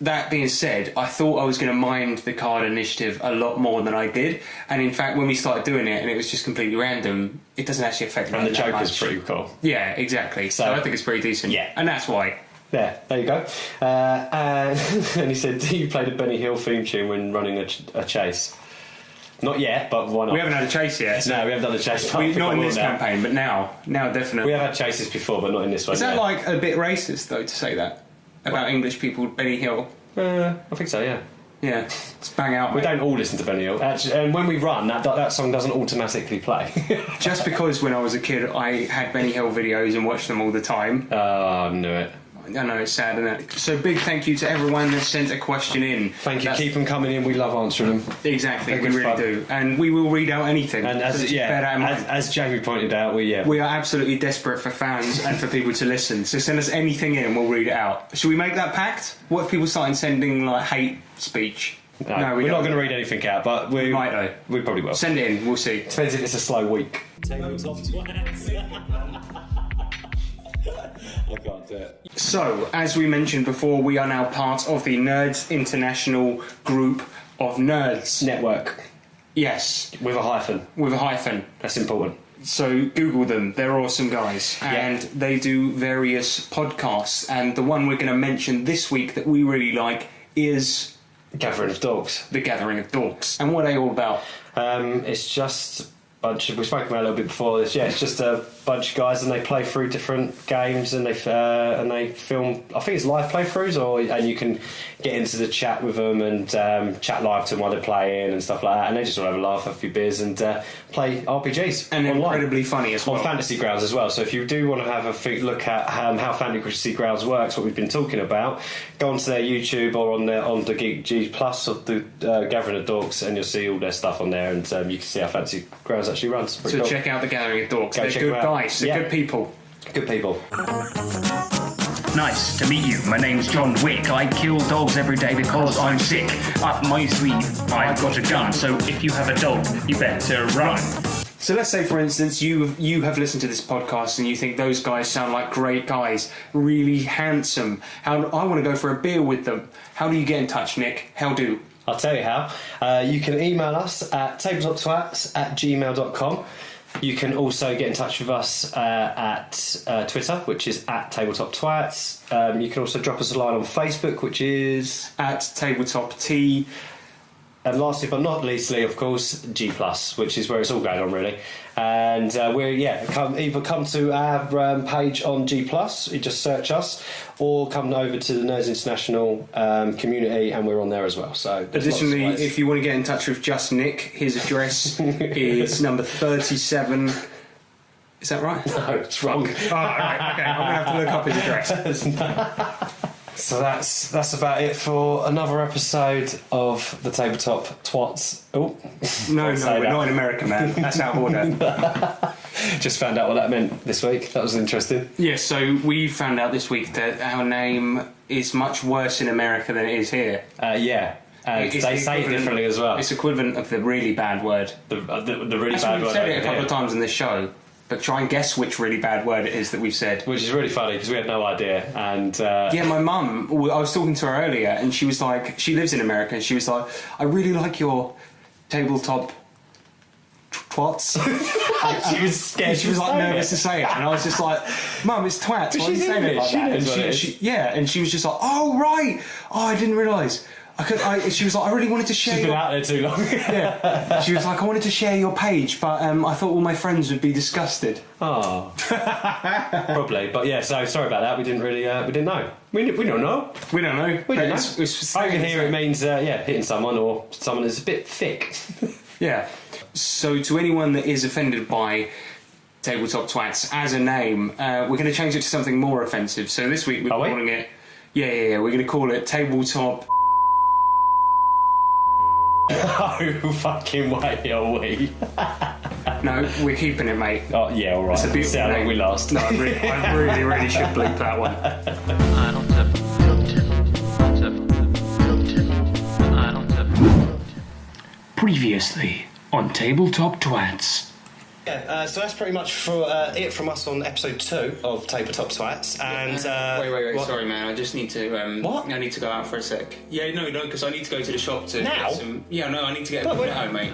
that being said, I thought I was going to mind the card initiative a lot more than I did, and in fact when we started doing it and it was just completely random, it doesn't actually affect me. And the that Joker's much. pretty cool. Yeah, exactly. So I think it's pretty decent. Yeah. And that's why. Yeah, there you go. And he said, do you play the Benny Hill theme tune when running a chase? Not yet, but why not? We haven't had a chase yet. No, we haven't done a chase. Not in this campaign, but now definitely. We have had chases before, but not in this one. Is that like a bit racist, though, to say that about English people, Benny Hill? I think so, yeah. Yeah, let's bang out. We don't all listen to Benny Hill. Actually, and when we run, that song doesn't automatically play. Just because when I was a kid I had Benny Hill videos and watched them all the time. Oh, I knew it. I know, it's sad, isn't it? So big thank you to everyone that sent a question in. Thank you. Keep them coming in. We love answering them. Exactly, we really do. And we will read out anything. And as Jamie pointed out, we are absolutely desperate for fans and for people to listen. So send us anything in and we'll read it out. Should we make that pact? What if people started sending like hate speech? No, we're not going to read anything out, but we might though. We probably will. Send it in, we'll see. Depends if it's a slow week. I can't do it. So, as we mentioned before, we are now part of the Nerds International Group of Nerds. Network. Yes. With a hyphen. With a hyphen. That's important. So, Google them. They're awesome guys. And they do various podcasts. And the one we're going to mention this week that we really like is... Gathering of Dorks. The Gathering of Dorks. And what are they all about? It's just bunch. We spoke about it a little bit before this. Yeah, it's just a bunch of guys, and they play through different games, and they film. I think it's live playthroughs, and you can get into the chat with them and chat live to them while they're playing and stuff like that. And they just all have a laugh, have a few beers, and play RPGs. And online. Incredibly funny as well. On Fantasy Grounds as well. So if you do want to have a look at how Fantasy Grounds works, what we've been talking about, go onto their YouTube or on the Geek G Plus of the Gathering of Dorks, and you'll see all their stuff on there, and you can see how Fantasy Grounds actually runs. So check out the Gathering of Dorks. They're good guys. They're good people. Good people. Nice to meet you. My name's John Wick. I kill dogs every day because I'm sick. Up my sleeve, I've got a gun. So if you have a dog, you better run. So let's say, for instance, you have listened to this podcast and you think those guys sound like great guys, really handsome. I want to go for a beer with them. How do you get in touch, Nick? How do? I'll tell you how. You can email us at tabletoptwats@gmail.com. You can also get in touch with us at Twitter, which is at TabletopTwats. You can also drop us a line on Facebook, which is at TabletopT. And lastly but not leastly, of course, G+, which is where it's all going on, really. And come to our page on G+, you just search us, or come over to the Nerds International community, and we're on there as well. So, additionally, if you want to get in touch with just Nick, his address is number 37. Is that right? No, it's wrong. Oh, right, okay, I'm going to have to look up his address. So that's about it for another episode of the Tabletop Twats. Oh, no, we're not in America, man. That's out of order. Just found out what that meant this week. That was interesting. Yeah, so we found out this week that our name is much worse in America than it is here. They say it differently as well. It's equivalent of the really bad word. The really Actually, bad we've word. said it a couple of times in this show. But try and guess which really bad word it is that we've said. Which is really funny because we had no idea. And yeah, my mum, I was talking to her earlier, and she was like, she lives in America, and she was like, I really like your tabletop twats. She was scared. She was like nervous to say it, and I was just like, Mum, it's twats. Why are you saying it like that? And she was just like, oh right, I didn't realise. She was like, I really wanted to share. She's been out there too long. Yeah. She was like, I wanted to share your page, but I thought all my friends would be disgusted. Oh, probably. But yeah, so sorry about that. We didn't really, we didn't know. We don't know. We don't know. We don't know. Over here, it means hitting someone or someone that's a bit thick. Yeah. So to anyone that is offended by Tabletop Twats as a name, we're going to change it to something more offensive. So this week we're calling it. Yeah. We're going to call it Tabletop. No fucking way are we? No, we're keeping it, mate. Oh yeah, all right. It's a beautiful name. How long we last. No, I really should bleep that one. Previously on Tabletop Twats. Yeah, so that's pretty much for it from us on episode 2 of Tabletop Twats. And wait, what? sorry, man. I just need to. What? I need to go out for a sec. Yeah, no, because I need to go to the shop to. Now? Get some, yeah, no, I need to get a bit home, mate.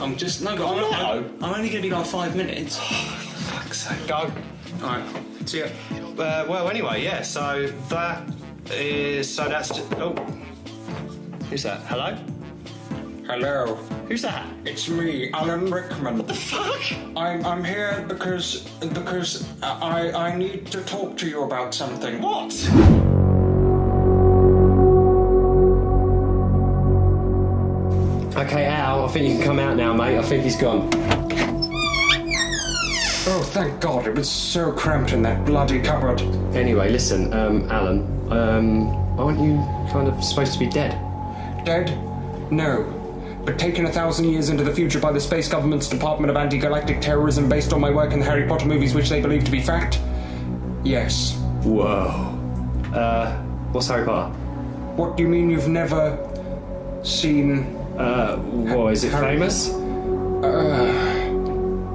I'm just no, but I'm only going to be like 5 minutes. For fuck's sake, go. All right, see ya. Well, anyway, yeah. So that is. So that's. Who's that? Hello. Hello. Who's that? It's me, Alan Rickman. What the fuck? I'm here because I need to talk to you about something. What? Okay, Al, I think you can come out now, mate. I think he's gone. Oh, thank God. It was so cramped in that bloody cupboard. Anyway, listen, Alan, aren't you kind of supposed to be dead? Dead? No. But taken 1,000 years into the future by the space government's Department of Anti-Galactic Terrorism based on my work in the Harry Potter movies, which they believe to be fact? Yes. Whoa. What's Harry Potter? What do you mean you've never seen... what, is it famous?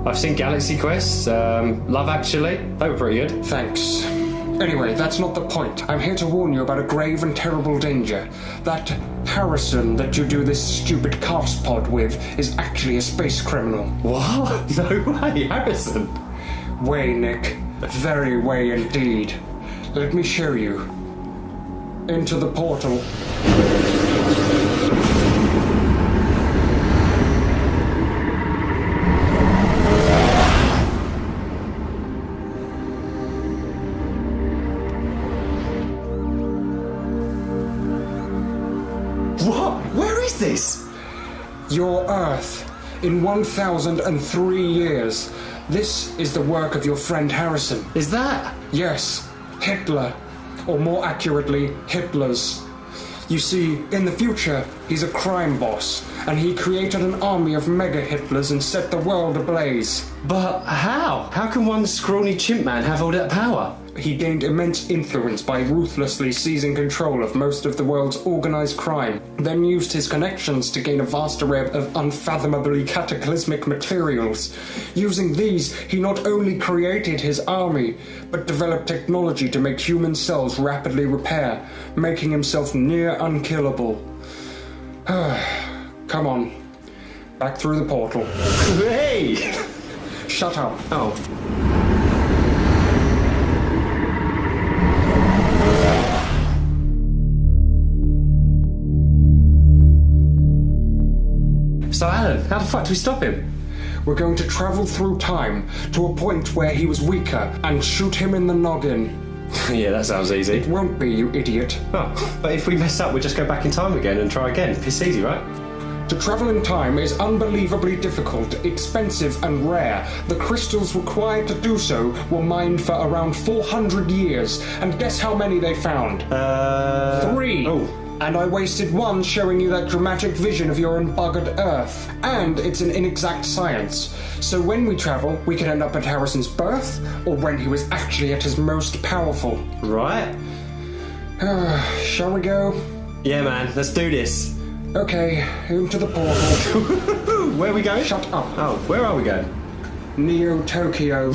I've seen Galaxy Quest, Love Actually. They were pretty good. Thanks. Anyway, that's not the point. I'm here to warn you about a grave and terrible danger. That Harrison that you do this stupid cast pod with is actually a space criminal. What? No way, Harrison. Way, Nick. Very way indeed. Let me show you. Into the portal. this? Your Earth, in 1,003 years. This is the work of your friend Harrison. Is that? Yes, Hitler. Or more accurately, Hitlers. You see, in the future, he's a crime boss, and he created an army of mega Hitlers and set the world ablaze. But how? How can one scrawny chimp man have all that power? He gained immense influence by ruthlessly seizing control of most of the world's organized crime, then used his connections to gain a vast array of unfathomably cataclysmic materials. Using these, he not only created his army, but developed technology to make human cells rapidly repair, making himself near unkillable. Come on. Back through the portal. Hey! Shut up. Oh. So Alan, how the fuck do we stop him? We're going to travel through time to a point where he was weaker and shoot him in the noggin. Yeah, that sounds easy. It won't be, you idiot. Oh, but if we mess up, we'll just go back in time again and try again. It's easy, right? To travel in time is unbelievably difficult, expensive and rare. The crystals required to do so were mined for around 400 years. And guess how many they found? 3! Oh. And I wasted 1 showing you that dramatic vision of your unbuggered Earth. And it's an inexact science. So when we travel, we can end up at Harrison's birth, or when he was actually at his most powerful. Right. Shall we go? Yeah, man, let's do this. Okay, into the portal. Where are we going? Shut up. Oh, where are we going? Neo Tokyo.